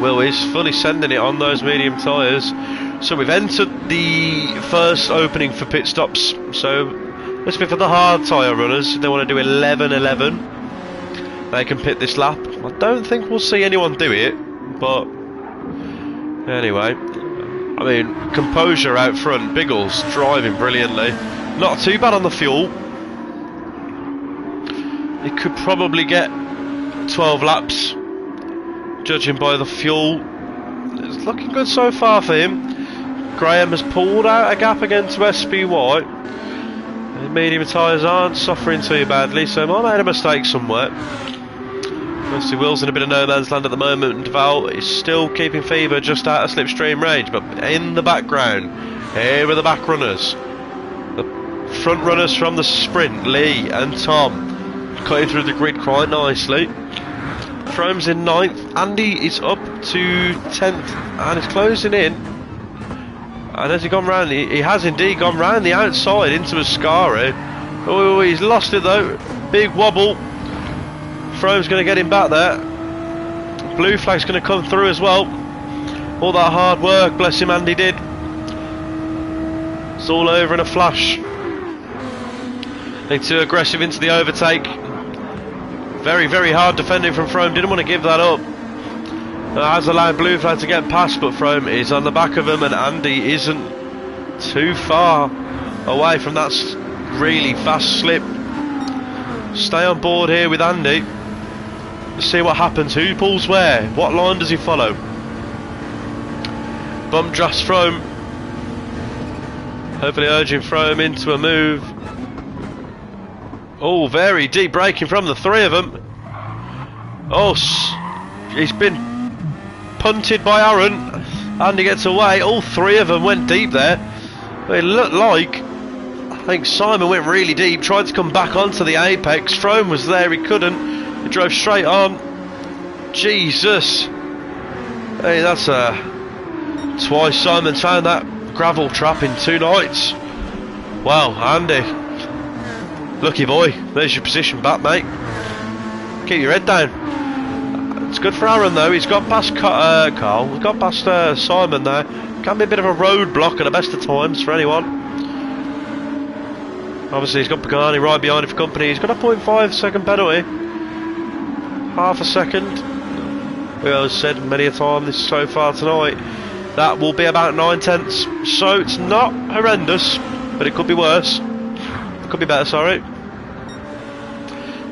Will is fully sending it on those medium tyres. So we've entered the first opening for pit stops. So this will be for the hard tyre runners. If they want to do 11-11, they can pit this lap. I don't think we'll see anyone do it, but anyway. I mean, composure out front, Biggles driving brilliantly. Not too bad on the fuel. He could probably get 12 laps, judging by the fuel. It's looking good so far for him. Graham has pulled out a gap against SPY. The medium tyres aren't suffering too badly, so I might have made a mistake somewhere. Obviously Will's in a bit of no man's land at the moment, and Duval is still keeping Faber just out of slipstream range, but in the background, here are the back runners. The front runners from the sprint, Lee and Tom, cutting through the grid quite nicely. Frome's in 9th, Andy is up to 10th, and is closing in. And has he gone round? He has indeed gone round the outside into Ascari. Oh, he's lost it though. Big wobble. Frome's going to get him back there. Blue flag's going to come through as well. All that hard work, bless him, Andy did. It's all over in a flash. They're too aggressive into the overtake. Very, very hard defending from Frome. Didn't want to give that up. Has allowed Blue flag to get past, but Frome is on the back of him, and Andy isn't too far away from that really fast slip. Stay on board here with Andy. See what happens. Who pulls where? What line does he follow? Bump draft Frome. Hopefully urging Frome into a move. Oh, very deep braking from the 3 of them. Oh, he's been punted by Aaron. Andy gets away. All 3 of them went deep there. It looked like, I think Simon went really deep, tried to come back onto the apex. Frome was there, he couldn't. He drove straight on. Jesus. Hey, that's twice Simon's found that gravel trap in 2 nights. Wow, Andy. Lucky boy. There's your position back, mate. Keep your head down. It's good for Aaron though. He's got past Carl. He's got past Simon there. Can be a bit of a roadblock at the best of times for anyone. Obviously he's got Pagani right behind him for company. He's got a 0.5 second penalty. Half a second. We have said many a time this so far tonight. That will be about 9/10. So it's not horrendous, but it could be worse. It could be better, sorry.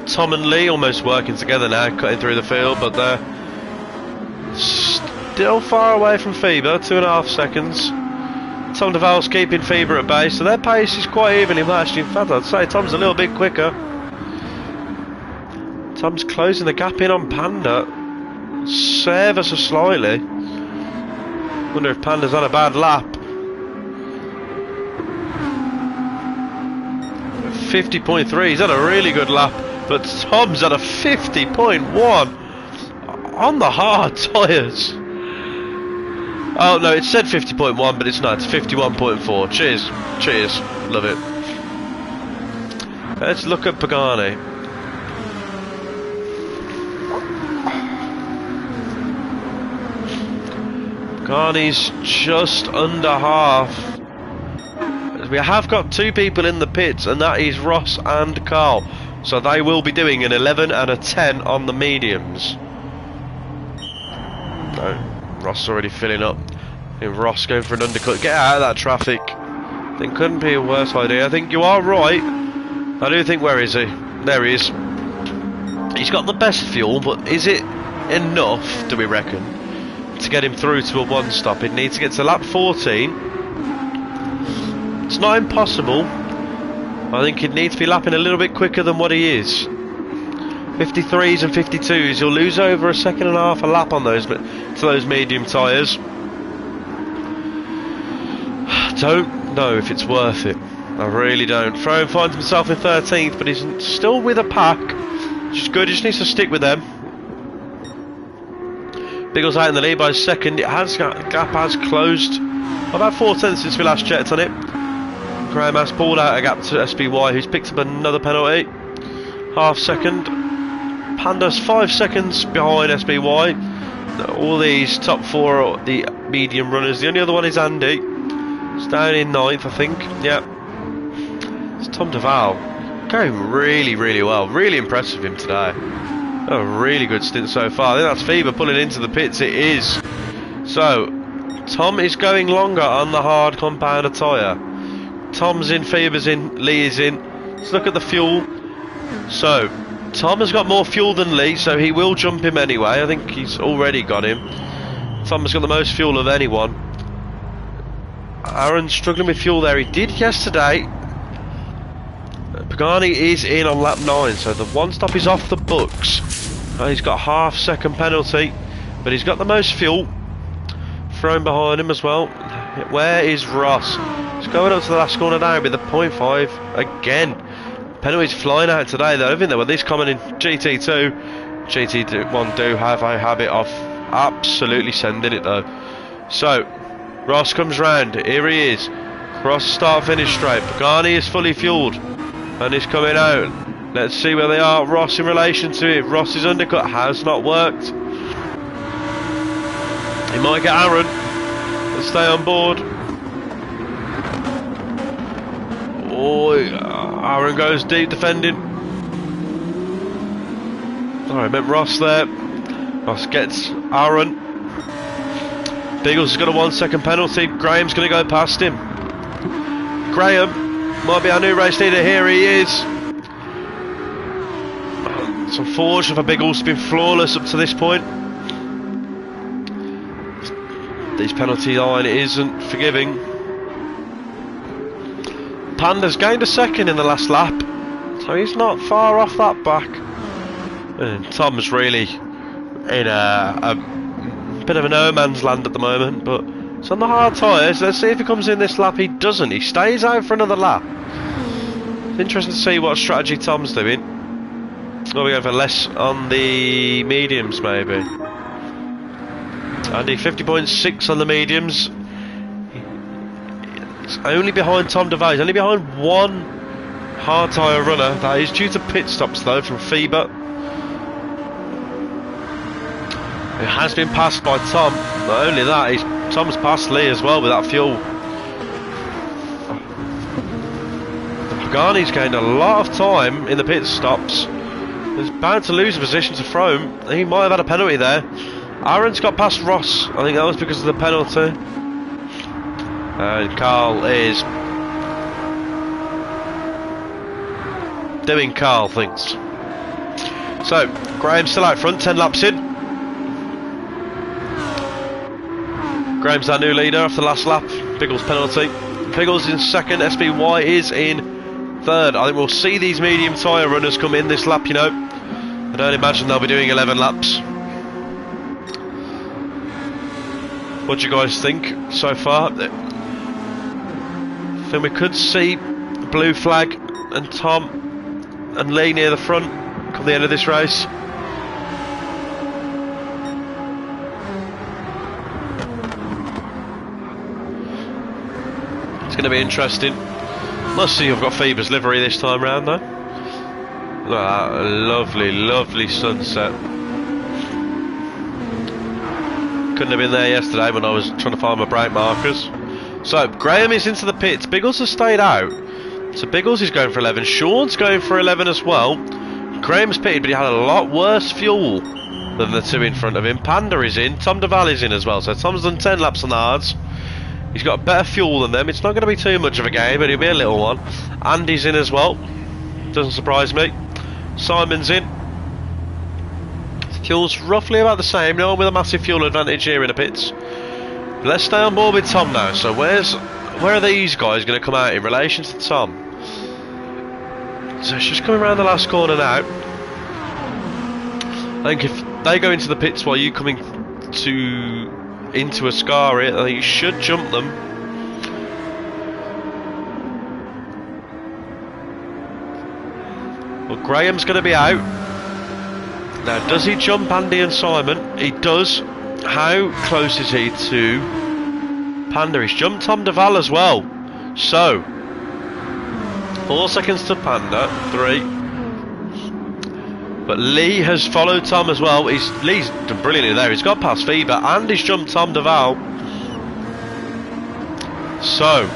Tom and Lee almost working together now, cutting through the field, but they're still far away from Faber, 2.5 seconds. Tom Duval's keeping Faber at bay, so their pace is quite evenly matched. In fact, I'd say Tom's a little bit quicker. Tom's closing the gap in on Panda. Ever so slightly. Wonder if Panda's on a bad lap. 50.3, he's had a really good lap. But Tom's at a 50.1 on the hard tyres. Oh no, it said 50.1, but it's not. It's 51.4. Cheers, cheers, love it. Let's look at Pagani. Pagani's just under half. We have got 2 people in the pits, and that is Ross and Carl. So they will be doing an 11 and a 10 on the mediums. No, Ross already filling up. And Ross going for an undercut. Get out of that traffic. I think couldn't be a worse idea. I think you are right. I do think, where is he? There he is. He's got the best fuel, but is it enough, do we reckon, to get him through to a one stop? It needs to get to lap 14. It's not impossible. I think he'd need to be lapping a little bit quicker than what he is. 53s and 52s, you'll lose over a second and a half a lap on those, but to those medium tyres. Don't know if it's worth it. I really don't. Frome finds himself in 13th, but he's still with a pack, which is good. He just needs to stick with them. Biggles out in the lead by a second. It has, gap has closed about 4 tenths since we last checked on it. Graham has pulled out a gap to SBY, who's picked up another penalty. Half second. Panda's 5 seconds behind SBY. All these top 4 are the medium runners. The only other one is Andy. It's down in 9th, I think. Yeah. It's Tom Duval. Going really, really well. Really impressed with him today. A really good stint so far. I think that's Fever pulling into the pits. It is. So, Tom is going longer on the hard compounder tyre. Tom's in, Fever's in, Lee is in. Let's look at the fuel. So, Tom has got more fuel than Lee, so he will jump him anyway. I think he's already got him. Tom has got the most fuel of anyone. Aaron's struggling with fuel there. He did yesterday. Pagani is in on lap 9, so the one stop is off the books. He's got a half-second penalty, but he's got the most fuel. Thrown behind him as well. Where is Ross? He's going up to the last corner now with the 0.5 again. Penalties flying out today though. I think they were this common in GT2. GT1 do have a habit of absolutely sending it though. So, Ross comes round. Here he is. Cross start finish straight. Pagani is fully fueled. And he's coming out. Let's see where they are. Ross in relation to it. Ross's undercut has not worked. He might get Aaron. Let's stay on board. Oh, Aaron goes deep defending. Sorry, I meant Ross there. Ross gets Aaron. Biggles has got a 1 second penalty. Graham's going to go past him. Graham might be our new race leader. Here he is. It's unfortunate for Biggles to be flawless up to this point. This penalty line isn't forgiving. Panda's gained a second in the last lap, so he's not far off that back. And Tom's really in a bit of a no man's land at the moment, but it's on the hard tyres. Let's see if he comes in this lap. He doesn't. He stays out for another lap. It's interesting to see what strategy Tom's doing. Are we going for less on the mediums, maybe? Andy, 50.6 on the mediums. It's only behind Tom Duval. He's only behind one hard tyre runner. That is due to pit stops, though, from Feber. It has been passed by Tom. Not only that, Tom's passed Lee as well with that fuel. Pagani's gained a lot of time in the pit stops. He's bound to lose a position to Frome. He might have had a penalty there. Aaron's got past Ross. I think that was because of the penalty. And Carl is doing Carl things. So, Graham's still out front, 10 laps in. Graham's our new leader after the last lap. Biggles penalty. Biggles in second, SBY is in third. I think we'll see these medium tyre runners come in this lap, you know. I don't imagine they'll be doing 11 laps. What do you guys think so far? I think we could see Blue Flag and Tom and Lee near the front come the end of this race. It's going to be interesting. Must see I've got Phoebe's livery this time round though. Look at that lovely, lovely sunset. Couldn't have been there yesterday when I was trying to find my brake markers. So, Graham is into the pits. Biggles has stayed out. So Biggles is going for 11. Sean's going for 11 as well. Graham's pitted, but he had a lot worse fuel than the two in front of him. Panda is in, Tom Duval is in as well, so Tom's done 10 laps on the hards. He's got better fuel than them. It's not going to be too much of a game, but it'll be a little one. Andy's in as well, doesn't surprise me. Simon's in. Fuel's roughly about the same, no one with a massive fuel advantage here in the pits. Let's stay on board with Tom now. So where are these guys going to come out in relation to Tom? So it's just coming around the last corner now. I think if they go into the pits while you coming into a scar here, I think you should jump them. Well, Graham's going to be out. Now, does he jump Andy and Simon? He does. How close is he to Panda? He's jumped Tom Duval as well. So, 4 seconds to Panda, 3. But Lee has followed Tom as well. Lee's done brilliantly there. He's got past Fever and he's jumped Tom Duval. So,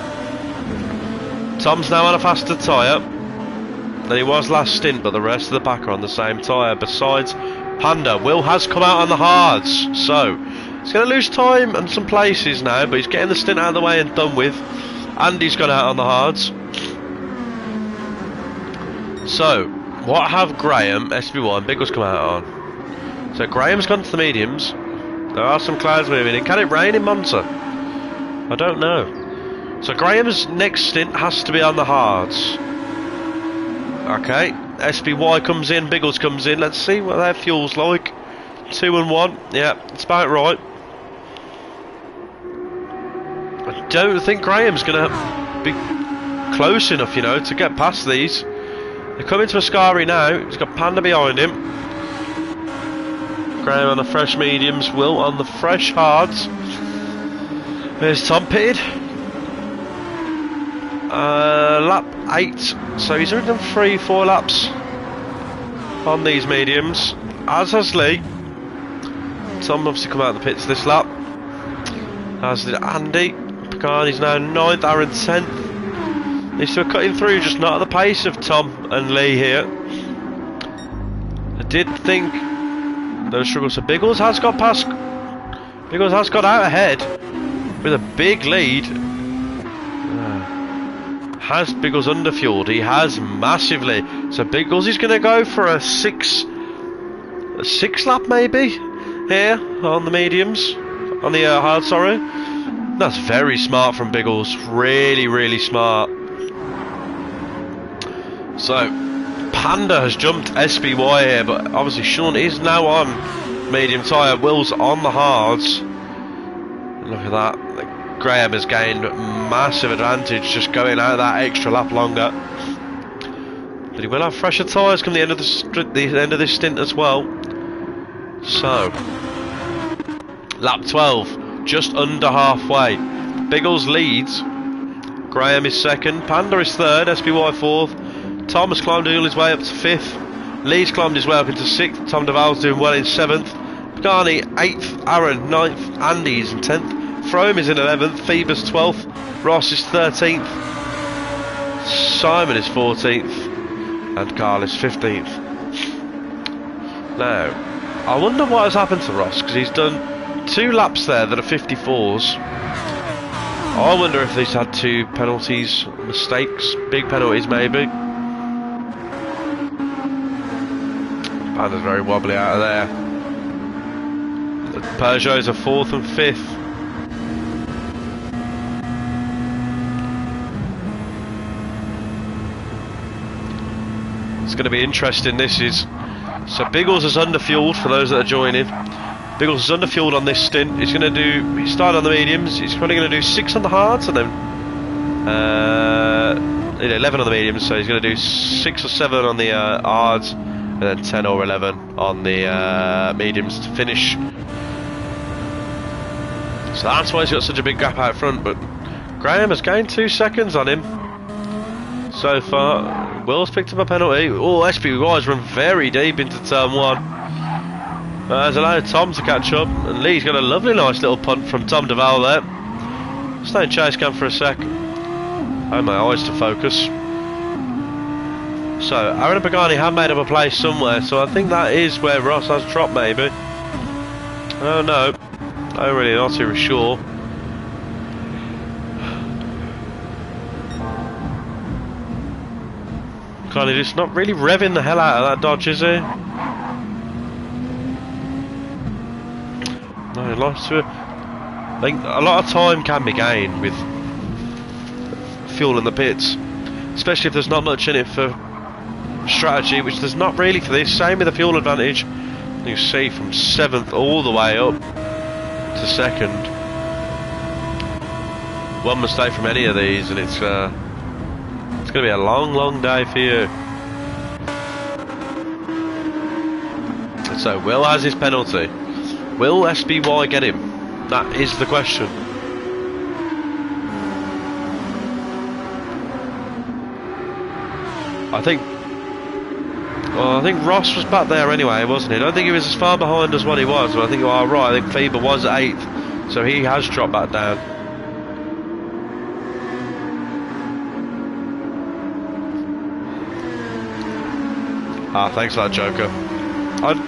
Tom's now on a faster tyre than he was last stint, but the rest of the pack are on the same tyre. Besides Panda, Will has come out on the hards, so he's going to lose time and some places now, but he's getting the stint out of the way and done with. Andy's gone out on the hards. So, what have Graham, SB1, Biggles come out on? So Graham's gone to the mediums. There are some clouds moving in. Can it rain in Monza? I don't know. So Graham's next stint has to be on the hards. Okay, SBY comes in, Biggles comes in. Let's see what their fuel's like. 2 and 1. Yeah, it's about right. I don't think Graham's going to be close enough, you know, to get past these. They're coming to Ascari now. He's got Panda behind him. Graham on the fresh mediums, Will on the fresh hards. There's Tom pitted. Lap 8. So he's already done 3-4 laps on these mediums. As has Lee. Tom obviously come out of the pits this lap. As did Andy. Pagani's now 9th, Aaron 10th. These two are cutting through, just not at the pace of Tom and Lee here. I did think those struggles. So Biggles has got past. Biggles has got out ahead with a big lead. Has Biggles underfueled? He has massively. So Biggles is going to go for a six lap maybe here on the mediums, on the hard. Sorry, that's very smart from Biggles. Really, really smart. So Panda has jumped SBY here, but obviously Sean is now on medium tyre. Will's on the hards. Look at that. Graham has gained massive advantage just going out that extra lap longer. But he will have fresher tyres come the end of the end of this stint as well. So lap 12, just under halfway. Biggles leads. Graham is second. Panda is third. SBY fourth. Tom has climbed all his way up to 5th. Lee's climbed his way up into 6th. Tom Duval's doing well in 7th. Pagani 8th. Aaron 9th. Andy is in 10th. Frome is in 11th. Phoebe's 12th. Ross is 13th. Simon is 14th. And Carl is 15th. Now, I wonder what has happened to Ross, because he's done 2 laps there that are 54s. I wonder if he's had 2 penalties, mistakes, big penalties maybe. Panda's very wobbly out of there. The Peugeots are 4th and 5th. It's going to be interesting. This is so Biggles is underfueled for those that are joining. Biggles is underfueled on this stint. He's going to do. He started on the mediums. He's probably going to do 6 on the hards and then 11 on the mediums. So he's going to do 6 or 7 on the hards. And then 10 or 11 on the mediums to finish. So that's why he's got such a big gap out front. But Graham has gained 2 seconds on him so far. Will's picked up a penalty. Oh, SPY's run very deep into turn 1. Has allowed Tom to catch up. And Lee's got a lovely nice little punt from Tom Duval there. Stay in chase cam for a sec. I have my eyes to focus. So, Aaron and Pagani have made up a place somewhere, so I think that is where Ross has dropped, maybe. I don't know. I'm really not too sure. Kind of just not really revving the hell out of that Dodge, is he? No, lots to it. I think a lot of time can be gained with fuel in the pits, especially if there's not much in it for strategy, which there's not really for this. Same with the fuel advantage. You see from 7th all the way up to 2nd. One mistake from any of these and it's going to be a long day for you. So Will has his penalty. Will SBY get him? That is the question. I think Ross was back there anyway, wasn't he? I don't think he was as far behind as what he was, but I think you are right. I think Faber was 8th, so he has dropped back down. Ah, thanks for that, Joker.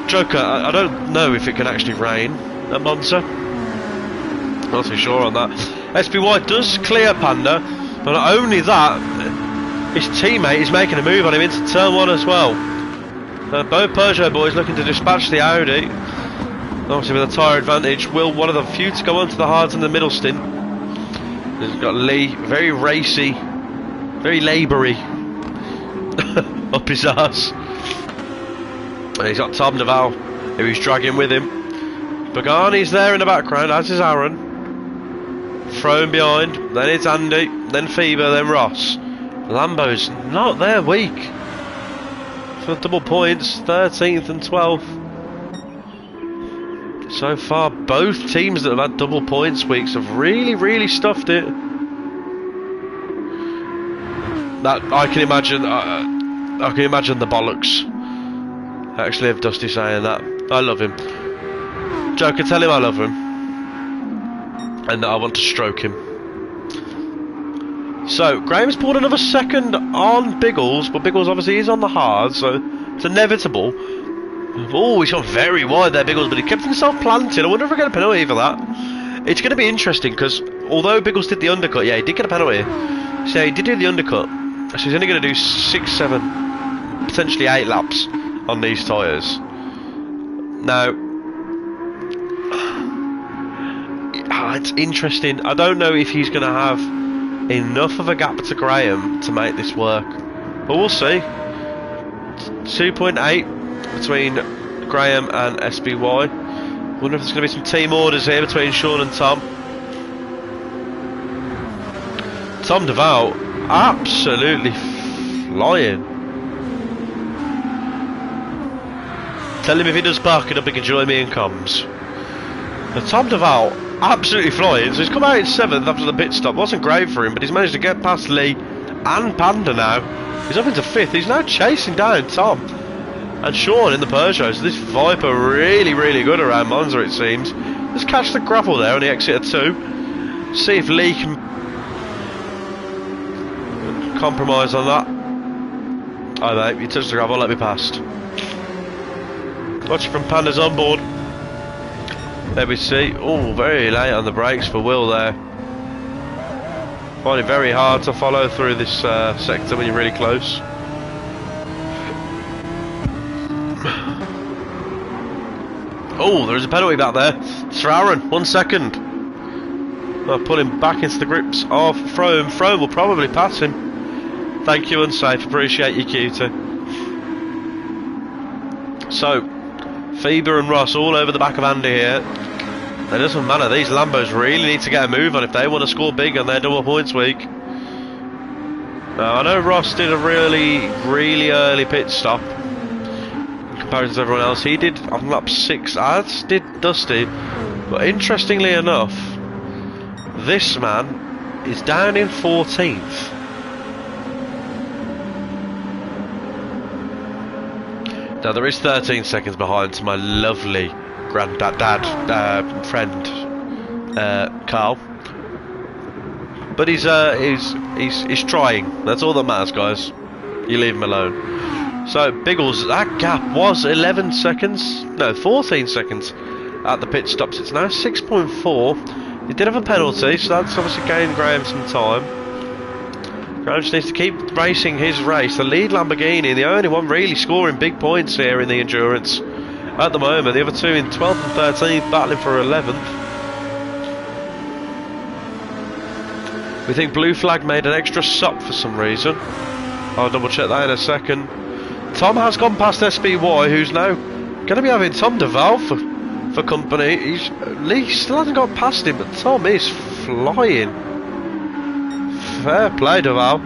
Joker, I don't know if it can actually rain at Monza. Not too sure on that. SBY does clear Panda, but not only that, his teammate is making a move on him into turn 1 as well. Both Peugeot boys looking to dispatch the Audi. Obviously with a tyre advantage. Will, one of the few to go onto the hards in the middle stint. He's got Lee, very racy, very laboury, up his arse. And he's got Tom Duval, who he's dragging with him. Pagani's there in the background, as is Aaron. Thrown behind, then it's Andy, then Faber, then Ross. Lambo's not their week. For double points, 13th and 12th. So far, both teams that have had double points weeks have really stuffed it. That I can imagine the bollocks. Actually, of Dusty saying that. I love him. Joker, tell him I love him. And that I want to stroke him. So, Graham's pulled another second on Biggles, but Biggles obviously is on the hard, so it's inevitable. Oh, he's gone very wide there, Biggles, but he kept himself planted. I wonder if we get a penalty for that. It's going to be interesting, because although Biggles did the undercut, yeah, he did get a penalty. So he did do the undercut, so he's only going to do 6, 7, potentially 8 laps on these tyres. Now, it's interesting. I don't know if he's going to have enough of a gap to Graham to make this work, but we'll see. 2.8 between Graham and SBY. Wonder if there's going to be some team orders here between Sean and Tom. Tom Duval absolutely flying. Tell him if he does park it up, he can join me in comms. Now, Tom Duval absolutely flying, so he's come out in 7th after the pit stop. Wasn't great for him, but he's managed to get past Lee and Panda now. He's up into 5th. He's now chasing down Tom and Sean in the Peugeot. So this Viper really good around Monza, it seems. Let's catch the gravel there on the exit of 2. See if Lee can compromise on that. Oh mate, you touched the gravel, let me past. Watching from Panda's on board. There we see. Oh, very late on the brakes for Will there. Find it very hard to follow through this sector when you're really close. Oh, there's a penalty back there. It's for Aaron, 1 second. I'll pull him back into the grips of Frome. Frome will probably pass him. Thank you, Unsafe. Appreciate you, cutie. So, Faber and Ross all over the back of Andy here. It doesn't matter, these Lambos really need to get a move on if they want to score big on their double points week. Now, I know Ross did a really early pit stop in comparison to everyone else. He did on lap 6, as did Dusty. But interestingly enough, this man is down in 14th. Now there is 13 seconds behind to my lovely granddad friend Carl, but he's trying. That's all that matters, guys. you leave him alone. So Biggles, that gap was 11 seconds, no 14 seconds at the pit stops. It's now 6.4. He did have a penalty, so that's obviously gained Graham some time. Graham just needs to keep racing his race. The lead Lamborghini, the only one really scoring big points here in the endurance at the moment. The other two in 12th and 13th battling for 11th. We think Blue Flag made an extra stop for some reason. I'll double check that in a second. Tom has gone past SBY, who's now going to be having Tom Duval for company. Lee still hasn't got past him, but Tom is flying. Fair play, Duval.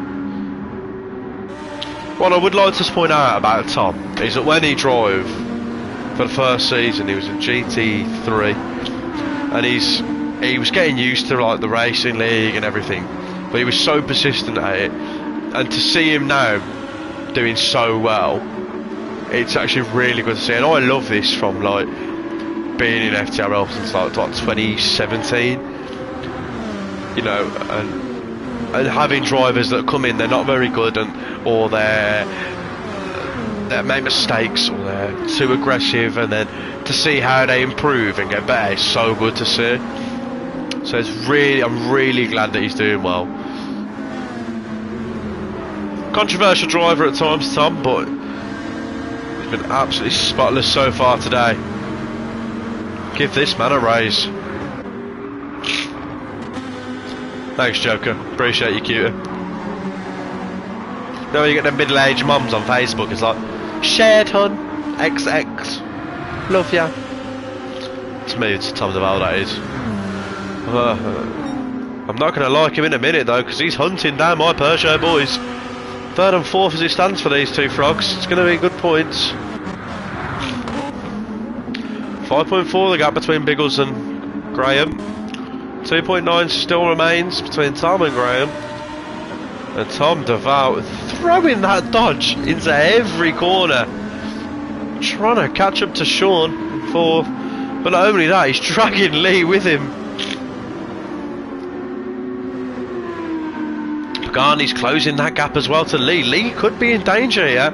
What I would like to point out about Tom is that when he drove for the first season, he was in GT3, and he was getting used to like the racing league and everything, but he was so persistent at it, and to see him now doing so well, it's actually really good to see. And I love this from like being in FTRL since like 2017, you know, and having drivers that come in, they're not very good, or they make mistakes, or they're too aggressive, and then to see how they improve and get better is so good to see. So I'm really glad that he's doing well. Controversial driver at times, Tom, but he's been absolutely spotless so far today. Give this man a raise. Thanks, Joker. Appreciate you, cutie. Now you get them middle-aged mums on Facebook. It's like, shared hun, XX, love ya. To me, it's Tom Duval, that is. I'm not going to like him in a minute though, because he's hunting down my Peugeot boys. 3rd and 4th as it stands for these two frogs. It's going to be good points. 5.4 the gap between Biggles and Graham. 2.9 still remains between Tom and Graham. And Tom Duval throwing that dodge into every corner, trying to catch up to Sean in 4th. But not only that, he's dragging Lee with him. Pagani's closing that gap as well to Lee. Lee could be in danger here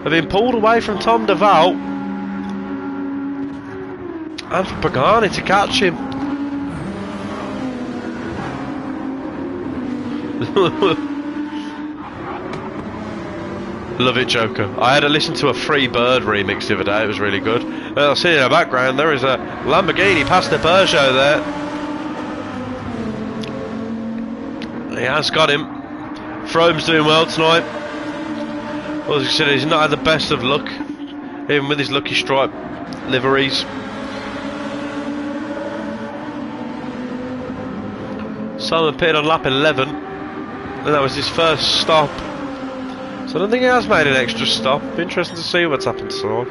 of being pulled away from Tom Duval, and for Pagani to catch him. Love it, Joker. I had to listen to a Free Bird remix the other day. It was really good. I see in the background there is a Lamborghini past the Peugeot there. He has got him. Frome's doing well tonight. Well, as I said, he's not had the best of luck, even with his Lucky Stripe liveries. Simon pitted on lap 11, and that was his first stop. So I don't think he has made an extra stop. Be interesting to see what's happened to Simon.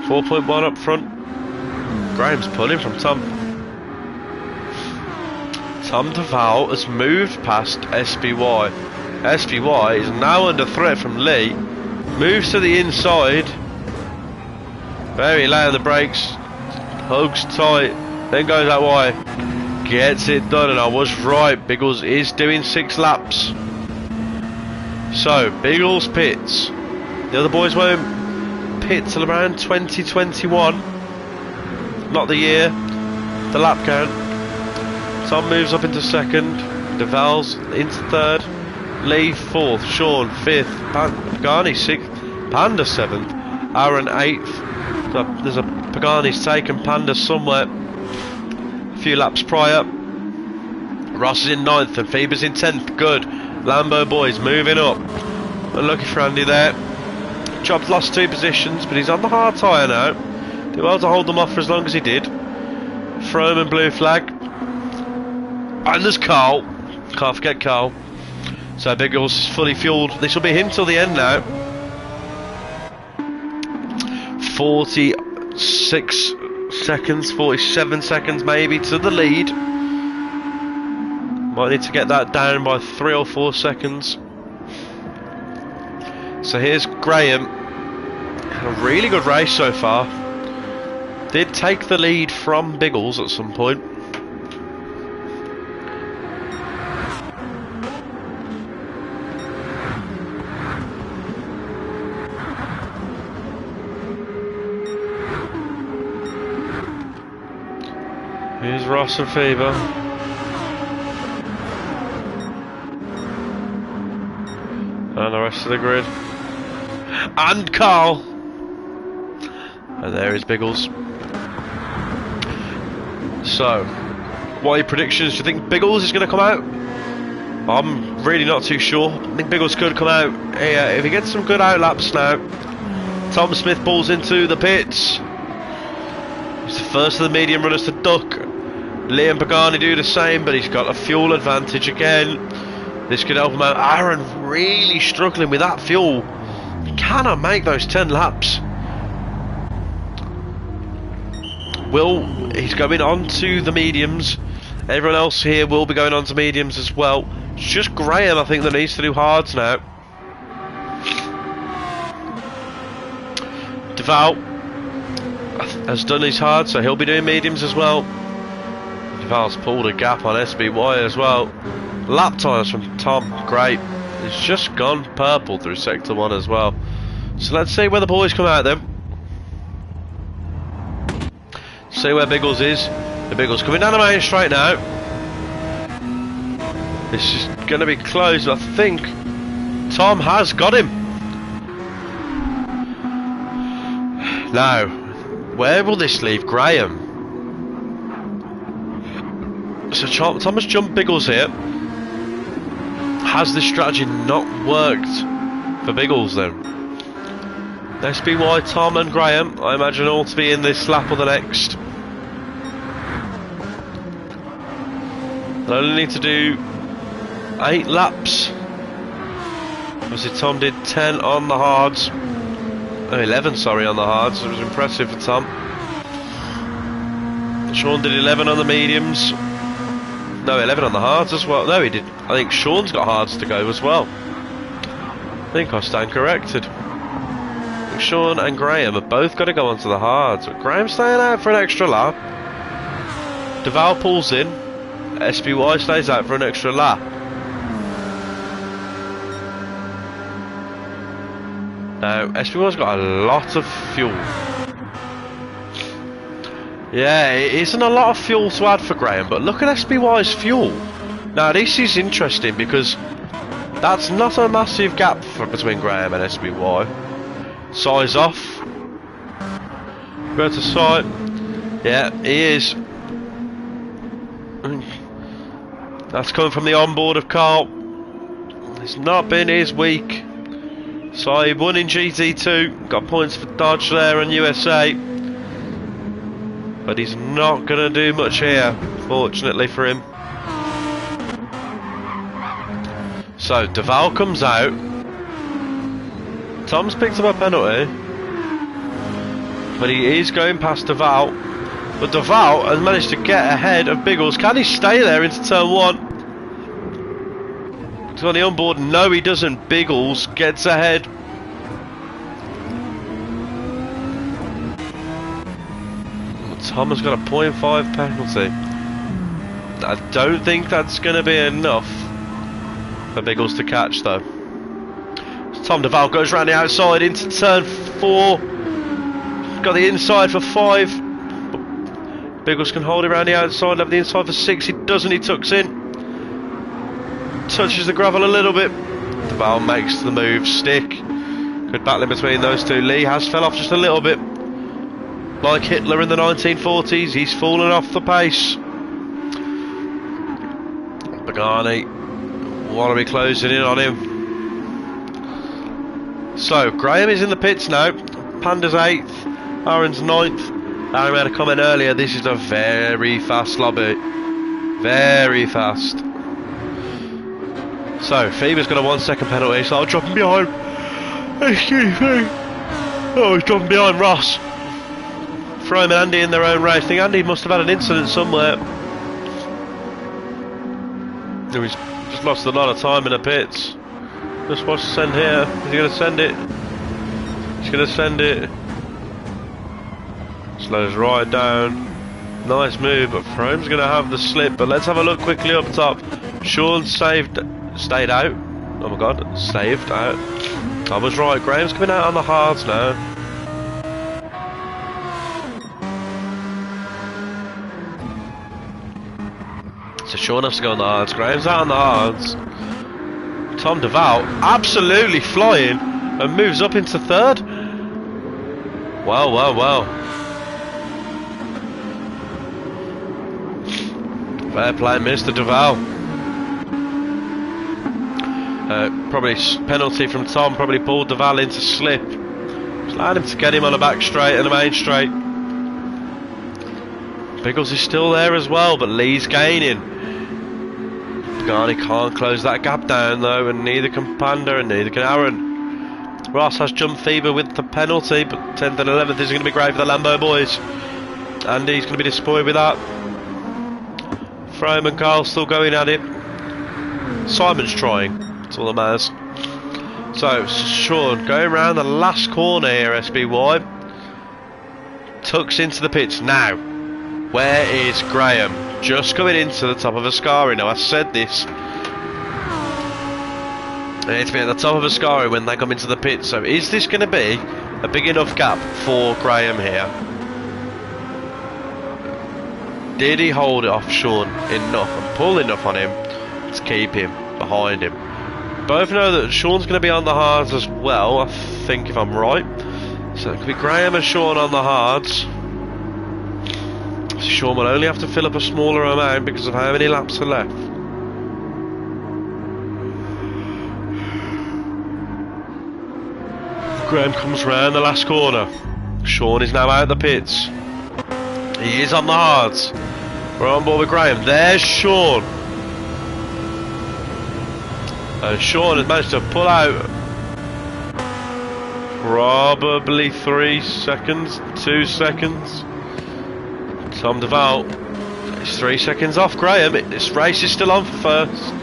4.1 up front. Graham's pulling from Tom. Tom Duval has moved past SBY. SBY is now under threat from Lee. Moves to the inside. Very late on the brakes. Hugs tight. Then goes that way. Gets it done, and I was right. Biggles is doing 6 laps. So, Biggles pits. The other boys won't pit till around 2021. Not the year. The lap count. Tom moves up into 2nd. Duval's into 3rd. Lee 4th. Sean 5th. Pagani 6th. Panda 7th. Aaron 8th. There's a Pagani's taken Panda somewhere. A few laps prior. Ross is in 9th and Phoebe's in 10th. Good. Lambo boys moving up. Unlucky for Andy there. Chop's lost 2 positions, but he's on the hard tyre now. Did well to hold them off for as long as he did. Frome and Blue Flag. And there's Carl. Can't forget Carl. So Biggles is fully fueled. This will be him till the end now. 46 seconds, 47 seconds maybe to the lead. Might need to get that down by 3 or 4 seconds. So here's Graham. A really good race so far. Did take the lead from Biggles at some point. There's Ross and Fever. And the rest of the grid. And Carl! And there is Biggles. So, what are your predictions? Do you think Biggles is going to come out? I'm really not too sure. I think Biggles could come out here if he gets some good outlaps now. Tom Smith balls into the pits. He's the first of the medium runners to duck. Liam Pagani do the same, but he's got a fuel advantage again. This could help him out. Aaron really struggling with that fuel. He cannot make those 10 laps. He's going on to the mediums. Everyone else here will be going on to mediums as well. It's just Graham, I think, that needs to do hards now. Duval has done his hard, so he'll be doing mediums as well. Duval's pulled a gap on SBY as well. Lap times from Tom, great. He's just gone purple through sector 1 as well. So let's see where the boys come out then. See where Biggles is. The Biggles coming down the main straight now. This is going to be close. I think Tom has got him. Now, where will this leave Graham? So Tom has jumped Biggles here. Has this strategy not worked for Biggles then? SBY, Tom and Graham, I imagine all to be in this lap or the next. They only need to do 8 laps. Obviously Tom did 10 on the hards. Oh, 11, sorry, on the hards. It was impressive for Tom. Sean did 11 on the mediums. No, 11 on the hards as well. No, he did. I think Sean's got hards to go as well. I think I stand corrected. I think Sean and Graham have both got to go onto the hards. But Graham's staying out for an extra lap. Duval pulls in. SBY stays out for an extra lap. Now, SBY's got a lot of fuel. Yeah, it isn't a lot of fuel to add for Graham, but look at SBY's fuel. Now, this is interesting because that's not a massive gap between Graham and SBY. Size off. Go to side. Yeah, he is. That's coming from the onboard of Carl. It's not been his week. So he won in GT2, got points for Dodge there and USA. But he's not going to do much here, fortunately for him. So Duval comes out. Tom's picked up a penalty. But he is going past Duval. But Duval has managed to get ahead of Biggles. Can he stay there into turn 1? He's on the onboard. No, he doesn't. Biggles gets ahead. Tom has got a 0.5 penalty. I don't think that's going to be enough for Biggles to catch though. So Tom Duval goes round the outside into turn 4. Got the inside for 5. Biggles can hold it around the outside, have the inside for 6. He doesn't, he tucks in. Touches the gravel a little bit. Duval makes the move stick. Good battling between those two. Lee has fell off just a little bit. Like Hitler in the 1940s, he's fallen off the pace. Pagani want to be closing in on him. So Graham is in the pits now. Panda's 8th, Aaron's 9th. Aaron made a comment earlier, this is a very fast lobby. Very fast. So Fever's got a 1 second penalty, so I'll drop him behind. Excuse me. Oh, he's dropping behind Ross. Frome and Andy in their own race. I think Andy must have had an incident somewhere. He's just lost a lot of time in the pits. Just watch the send here. Is he going to send it? He's going to send it. Slows right down. Nice move, but Frome's going to have the slip. But let's have a look quickly up top. Sean stayed out. Oh my god, saved out. I was right. Graham's coming out on the hards now. Sean has to go on the hards. Graham's out on the hards. Tom Duval absolutely flying and moves up into third. Wow, wow, wow. Fair play, Mr. Duval. Probably penalty from Tom, probably pulled Duval into slip. Just allowed him to get him on the back straight and the main straight. Biggles is still there as well, but Lee's gaining. Pagani can't close that gap down though, and neither can Panda and neither can Aaron. Ross has jump fever with the penalty, but 10th and 11th is going to be great for the Lambo boys. Andy's going to be disappointed with that. Frome and Carl still going at it. Simon's trying. That's all that matters. So, Sean going round the last corner here, SBY. Tucks into the pits now. Where is Graham? Just coming into the top of Ascari. Now, I said this. They need to be at the top of Ascari when they come into the pit. So, is this going to be a big enough gap for Graham here? Did he hold it off Sean enough and pull enough on him to keep him behind him? Both know that Sean's going to be on the hards as well, I think, if I'm right. So it could be Graham and Sean on the hards. Sean will only have to fill up a smaller amount because of how many laps are left. Graham comes round the last corner. Sean is now out of the pits. He is on the hards. We're on board with Graham. There's Sean. And Sean has managed to pull out probably 3 seconds, 2 seconds. Tom Duval is 3 seconds off Graham. This race is still on for first.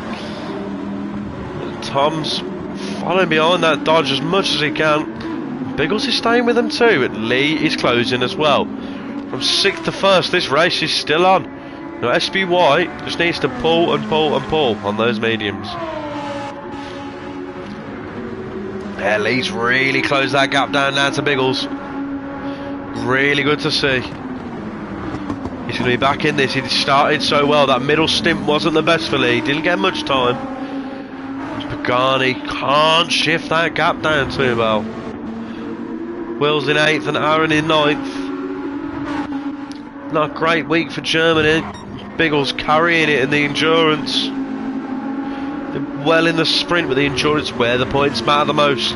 Tom's following behind that Dodge as much as he can. Biggles is staying with them too. And Lee is closing as well. From 6th to 1st, this race is still on. Now SBY just needs to pull and pull and pull on those mediums. Yeah, Lee's really closed that gap down now to Biggles. Really good to see. He's going to be back in this. He started so well. That middle stint wasn't the best for Lee. Didn't get much time. Pagani can't shift that gap down too well. Will's in 8th and Aaron in 9th. Not a great week for Germany. Biggles carrying it in the endurance. They're well in the sprint, but the endurance where the points matter the most.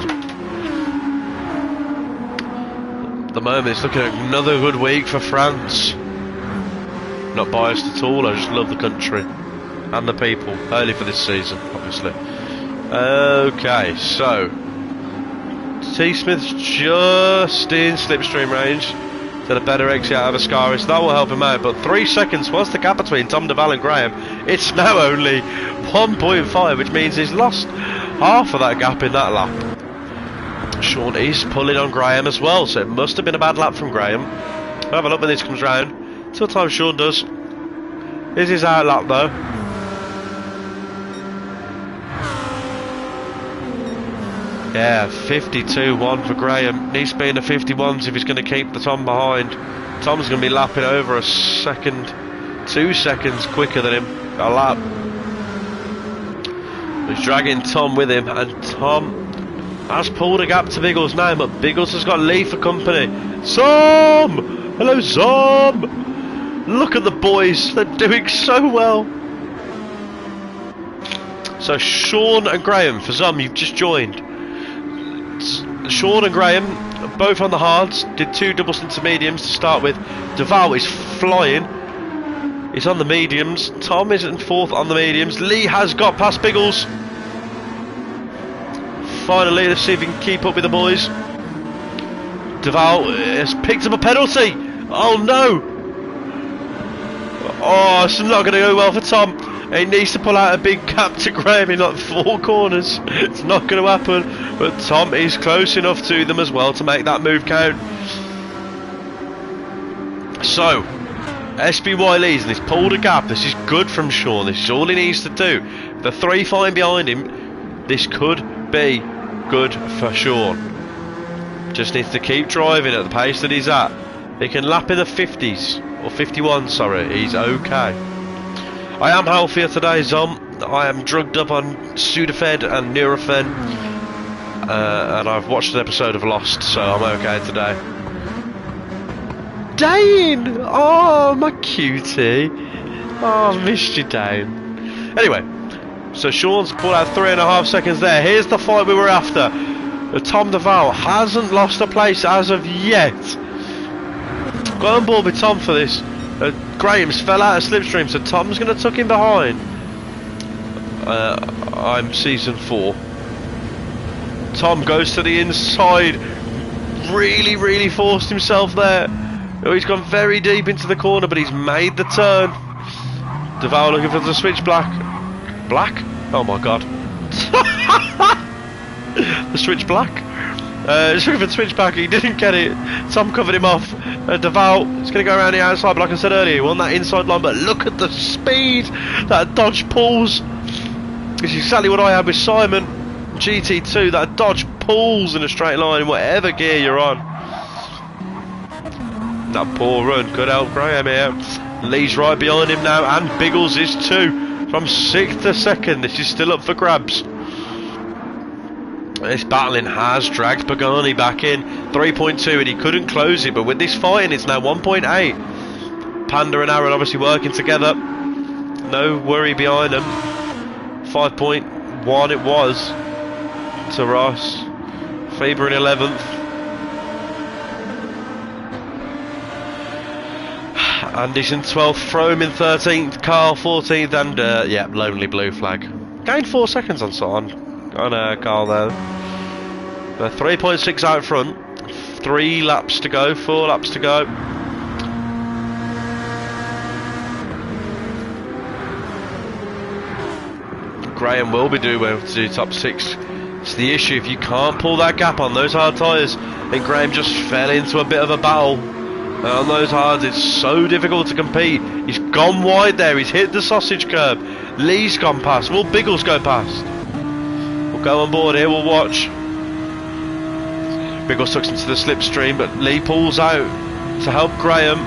At the moment, it's looking at another good week for France. Not biased at all. I just love the country and the people. Early for this season, obviously. Okay, so T. Smith's just in slipstream range. Did a better exit out of Ascari, so that will help him out. But 3 seconds was the gap between Tom Duval and Graham. It's now only 1.5, which means he's lost half of that gap in that lap. Sean is pulling on Graham as well, so it must have been a bad lap from Graham. We'll have a look when this comes round. Till time Sean does. Is his out lap though? Yeah, 52.1 for Graham. Needs to be in the 51s if he's going to keep the Tom behind. Tom's going to be lapping over a second, 2 seconds quicker than him. A lap. He's dragging Tom with him, and Tom has pulled a gap to Biggles now, but Biggles has got Lee for company. Zom! Hello, Zom! Look at the boys, they're doing so well. So Sean and Graham, for Zom, you've just joined. Sean and Graham, both on the hards, did 2 double stints of mediums to start with. Duval is flying. He's on the mediums. Tom is in 4th on the mediums. Lee has got past Biggles. Finally, let's see if he can keep up with the boys. Duval has picked up a penalty. Oh no! Oh, it's not going to go well for Tom. He needs to pull out a big gap to Graham in like 4 corners. It's not going to happen. But Tom is close enough to them as well to make that move count. So, SBY leads and he's pulled a gap. This is good from Sean. This is all he needs to do. The 3 fine behind him, this could be good for Sean. Just needs to keep driving at the pace that he's at. He can lap in the 50s. Or 51, sorry. He's okay. I am healthier today, Zom. I am drugged up on Sudafed and Nurofen, and I've watched an episode of Lost, so I'm okay today. Dane! Oh, my cutie. Oh, I missed you, Dane. Anyway, so Sean's pulled out 3.5 seconds there. Here's the fight we were after. Tom Duval hasn't lost a place as of yet. Go on board with Tom for this. Graham's fell out of slipstream, so Tom's going to tuck him behind. I'm season 4. Tom goes to the inside. Really forced himself there. Oh, he's gone very deep into the corner, but he's made the turn. Duval looking for the switch black. Black? Oh my god. The switch black? He's looking for the switch back, he didn't get it. Tom covered him off. Duval is going to go around the outside, but like I said earlier, he won that inside line, but look at the speed that dodge pulls. It's exactly what I had with Simon. GT2, that dodge pulls in a straight line in whatever gear you're on. That poor run could help Graham here. Lee's right behind him now, and Biggles is too. From 6th to 2nd, this is still up for grabs. This battling has dragged Pagani back in. 3.2, and he couldn't close it, but with this fighting, it's now 1.8. Panda and Aaron obviously working together. No worry behind them. 5.1 it was to Ross. Faber in 11th. Andy's in 12th, Frome in 13th, Carl 14th, and yeah, Lonely Blue Flag. Gained 4 seconds on Carl though. 3.6 out front, 3 laps to go, 4 laps to go. Graham will be doing well to do top 6. It's the issue, if you can't pull that gap on those hard tyres, and Graham just fell into a bit of a battle. On those hards, it's so difficult to compete. He's gone wide there, he's hit the sausage curb. Lee's gone past, will Biggles go past? We'll go on board here, we'll watch. Biggles tucks into the slipstream, but Lee pulls out to help Graham.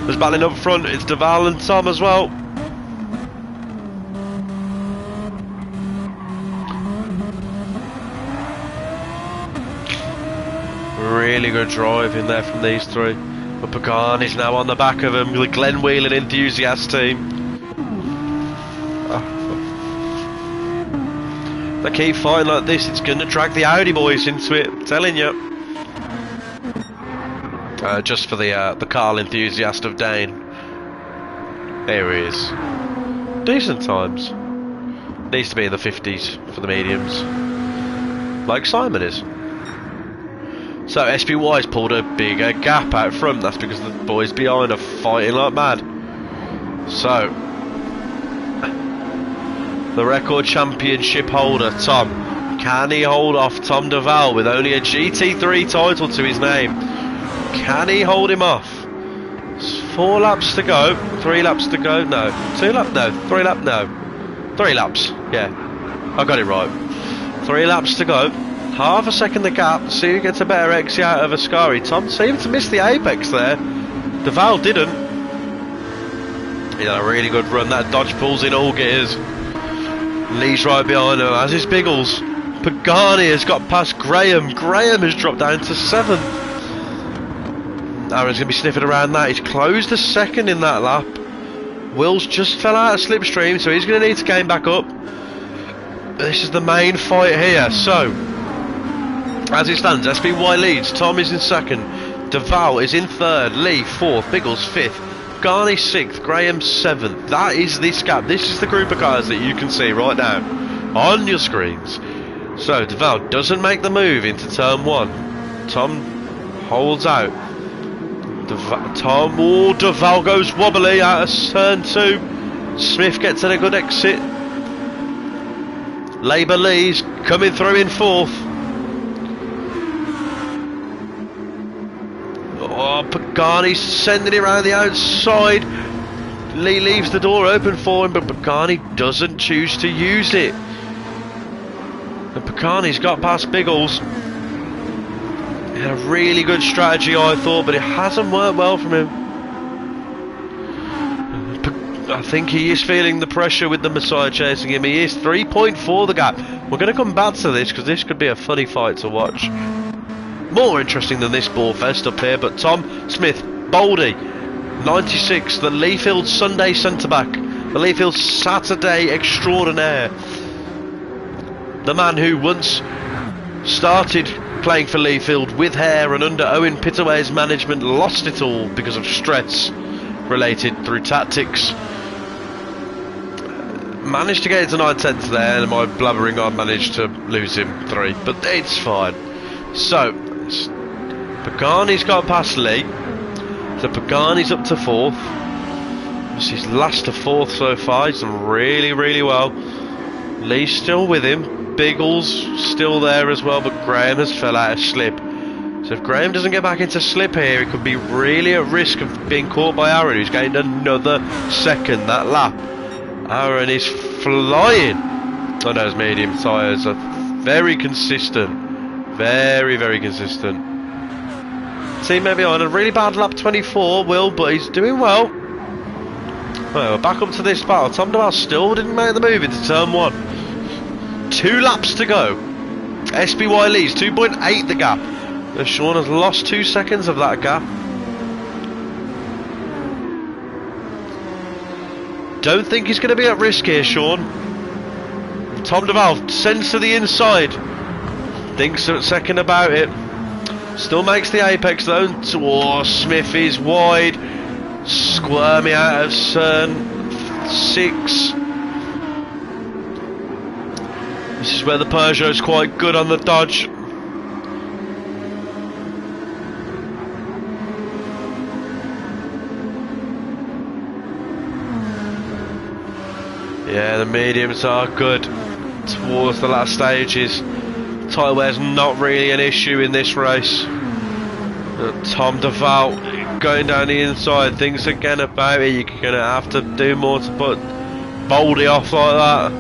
There's battling up front, it's Duval and Tom as well. Really good drive in there from these 3. But Pagani's now on the back of him, the Glen Whelan enthusiast team. They keep fighting like this, it's going to drag the Audi boys into it, I'm telling you. Just for the Carl enthusiast of Dane. Here he is. Decent times. Needs to be in the 50s for the mediums. Like Simon is. So SPY's pulled a bigger gap out front. That's because the boys behind are fighting like mad. So the record championship holder Tom, can he hold off Tom Duval with only a GT3 title to his name? Can he hold him off? It's 4 laps to go, 3 laps to go, no, 2 laps, no, 3 laps, no, 3 laps, yeah, I got it right. 3 laps to go. Half a second the gap, see who gets a better exit out of Ascari. Tom seemed to miss the apex there. Duval didn't. He had a really good run, that dodge pulls in all gears. Lee's right behind him, as is Biggles. Pagani has got past Graham. Graham has dropped down to 7th. Aaron's going to be sniffing around that. He's closed a second in that lap. Will's just fell out of slipstream, so he's going to need to gain back up. This is the main fight here, so as it stands, SPY leads, Tom is in 2nd, Duval is in 3rd, Lee 4th, Biggles 5th, Garney 6th, Graham 7th. That is this gap. This is the group of cars that you can see right now on your screens. So Duval doesn't make the move into turn 1. Tom holds out. Duval goes wobbly out of turn 2. Smith gets a good exit. Labour Lee's coming through in 4th. Oh, Pagani's sending it around the outside. Lee leaves the door open for him, but Pagani doesn't choose to use it. And Pagani's got past Biggles. Had a really good strategy, I thought, but it hasn't worked well from him. I think he is feeling the pressure with the Messiah chasing him. He is 3.4 the gap. We're going to come back to this because this could be a funny fight to watch. More interesting than this ball fest up here, but Tom Smith, Boldy, 96, the Leafield Sunday centre-back, the Leafield Saturday extraordinaire. The man who once started playing for Leafield with hair and under Owen Pittaway's management lost it all because of stress related through tactics. Managed to get into 9/10 there, and my blabbering I managed to lose him 3, but it's fine. So Pagani's got past Lee, so Pagani's up to 4th. He's last to 4th so far. He's done really well. Lee's still with him, Biggles still there as well, but Graham has fell out of slip. So if Graham doesn't get back into slip here, he could be really at risk of being caught by Aaron, who's gained another second that lap. Aaron is flying. Oh no, his medium tyres are very consistent. Very consistent. Teammate behind, a really bad lap 24, Will, but he's doing well. Well, we're back up to this battle. Tom Duval still didn't make the move into turn 1. 2 laps to go. SBY leads 2.8 the gap. Sean has lost 2 seconds of that gap. Don't think he's going to be at risk here, Sean. Tom Duval sends to the inside. Thinks at second about it. Still makes the apex though. Oh, Smith is wide. Squirmy out of turn 6. This is where the Peugeot's quite good on the dodge. Yeah, the mediums are good towards the last stages. Tyre wear's not really an issue in this race. Tom Duval going down the inside, thinks again about it. You're going to have to do more to put Boldy off like that.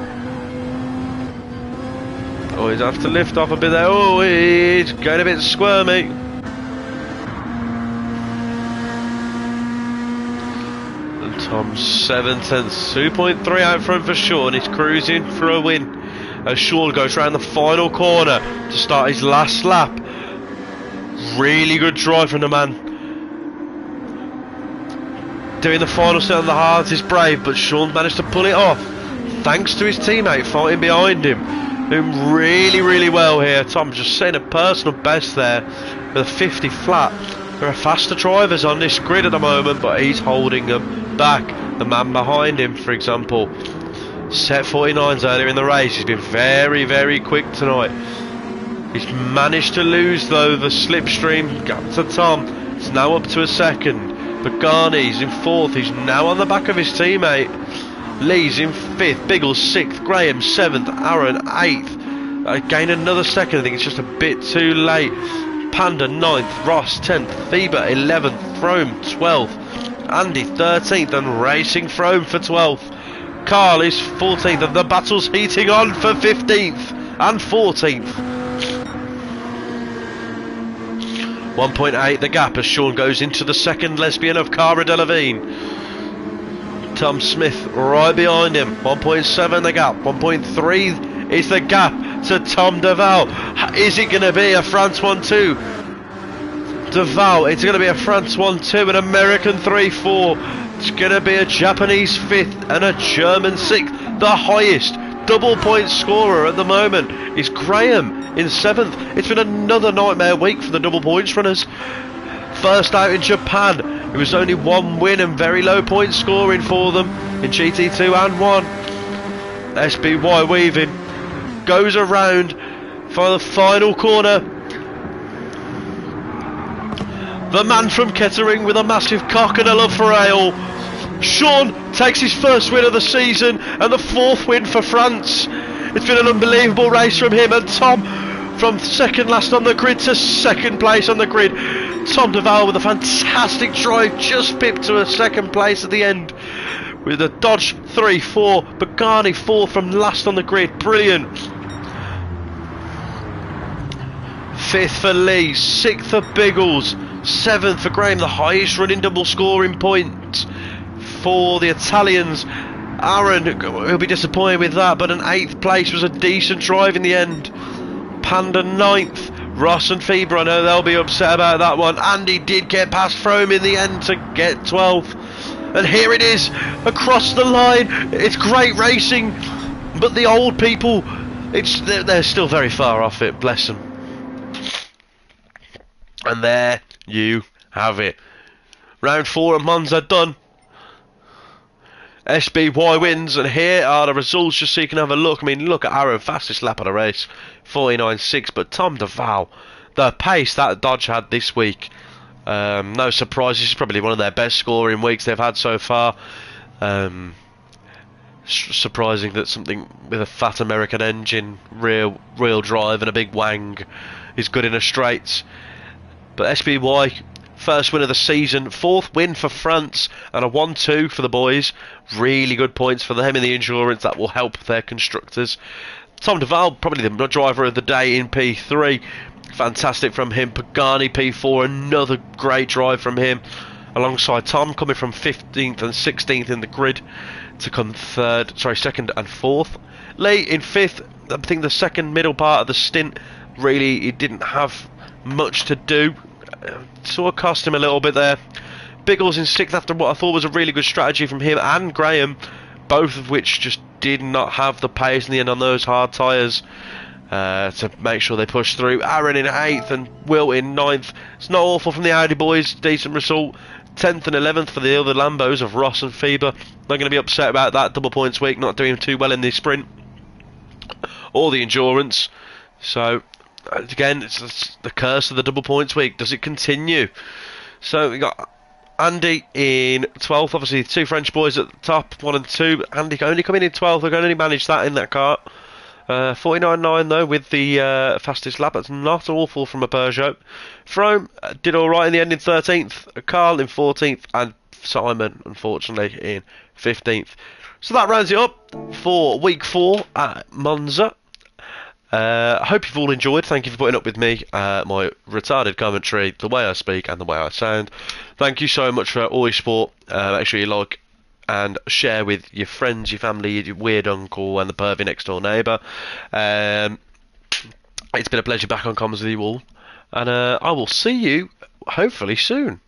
Oh, he's have to lift off a bit there. Oh, he's going a bit squirmy. And Tom's 7/10, 2.3 out front for Sean. He's cruising for a win. As Sean goes round the final corner to start his last lap. Really good drive from the man. Doing the final stint on the hards is brave, but Sean's managed to pull it off. Thanks to his teammate fighting behind him. Doing really well here. Tom just setting a personal best there with a 50 flat. There are faster drivers on this grid at the moment, but he's holding them back. The man behind him, for example, set 49s earlier in the race. He's been very quick tonight. He's managed to lose though the slipstream gap to Tom. It's now up to a second. Pagani's in 4th. He's now on the back of his teammate. Lee's in 5th. Biggles 6th. Graham 7th. Aaron 8th. Again another second. I think it's just a bit too late. Panda 9th. Ross 10th. Thieber 11th. Frome 12th. Andy 13th. And racing Frome for 12th. Carl is 14th. And the battle's heating on for 15th and 14th. 1.8 the gap as Sean goes into the second lesbian of Cara Delevingne. Tom Smith right behind him. 1.7 the gap. 1.3 is the gap to Tom Duval. Is it going to be a France 1-2? Duval, it's going to be a France 1-2, an American 3-4. It's going to be a Japanese 5th and a German 6th. The highest double point scorer at the moment is Graham in 7th. It's been another nightmare week for the double points runners. First out in Japan, it was only 1 win and very low point scoring for them in GT2 and 1. SBY weaving goes around for the final corner. The man from Kettering with a massive cock and a love for ale. Sean takes his first win of the season and the 4th win for France. It's been an unbelievable race from him, and Tom from second last on the grid to second place on the grid. Tom Duval with a fantastic drive, just pipped to a second place at the end with a Dodge 3-4. Pagani 4th from last on the grid. Brilliant. 5th for Lee, 6th for Biggles, 7th for Graham, the highest running double scoring point for the Italians. Aaron will be disappointed with that, but an 8th place was a decent drive in the end. Panda 9th, Ross and Feber, I know they'll be upset about that one. Andy did get past Frome in the end to get 12th. And here it is, across the line. It's great racing, but the old people, they're still very far off it, bless them. And there you have it. Round 4 at Monza done. SBY wins, and here are the results just so you can have a look. I mean, look at Aaron, fastest lap of the race, 49.6, but Tom Duval, the pace that Dodge had this week, no surprise, this is probably one of their best scoring weeks they've had so far. Surprising that something with a fat American engine, rear wheel drive and a big wang is good in a straight. But SBY, first win of the season, 4th win for France, and a 1-2 for the boys. Really good points for them in the endurance. That will help their constructors. Tom Duval, probably the driver of the day in P3. Fantastic from him. Pagani P4, another great drive from him. Alongside Tom, coming from 15th and 16th in the grid to come second and 4th. Lee in 5th. I think the second middle part of the stint, really, he didn't have much to do. Sort of cost him a little bit there. Biggles in 6th after what I thought was a really good strategy from him and Graham, both of which just did not have the pace in the end on those hard tyres to make sure they pushed through. Aaron in 8th and Will in 9th. It's not awful from the Audi boys, decent result. 10th and 11th for the other Lambos of Ross and Feber. They're going to be upset about that double points week, not doing too well in the sprint or the endurance. So again, it's the curse of the double points week. Does it continue? So we got Andy in 12th. Obviously, 2 French boys at the top, 1 and 2. Andy only coming in 12th. They're going to only manage that in that kart. 49.9 though with the fastest lap. That's not awful from a Peugeot. Frome did alright in the end in 13th. Carl in 14th. And Simon, unfortunately, in 15th. So that rounds it up for week 4 at Monza. I hope you've all enjoyed. Thank you for putting up with me, my retarded commentary, the way I speak and the way I sound. Thank you so much for all your support. Make sure you like and share with your friends, your family, your weird uncle and the pervy next door neighbour. It's been a pleasure back on comms with you all, and I will see you hopefully soon.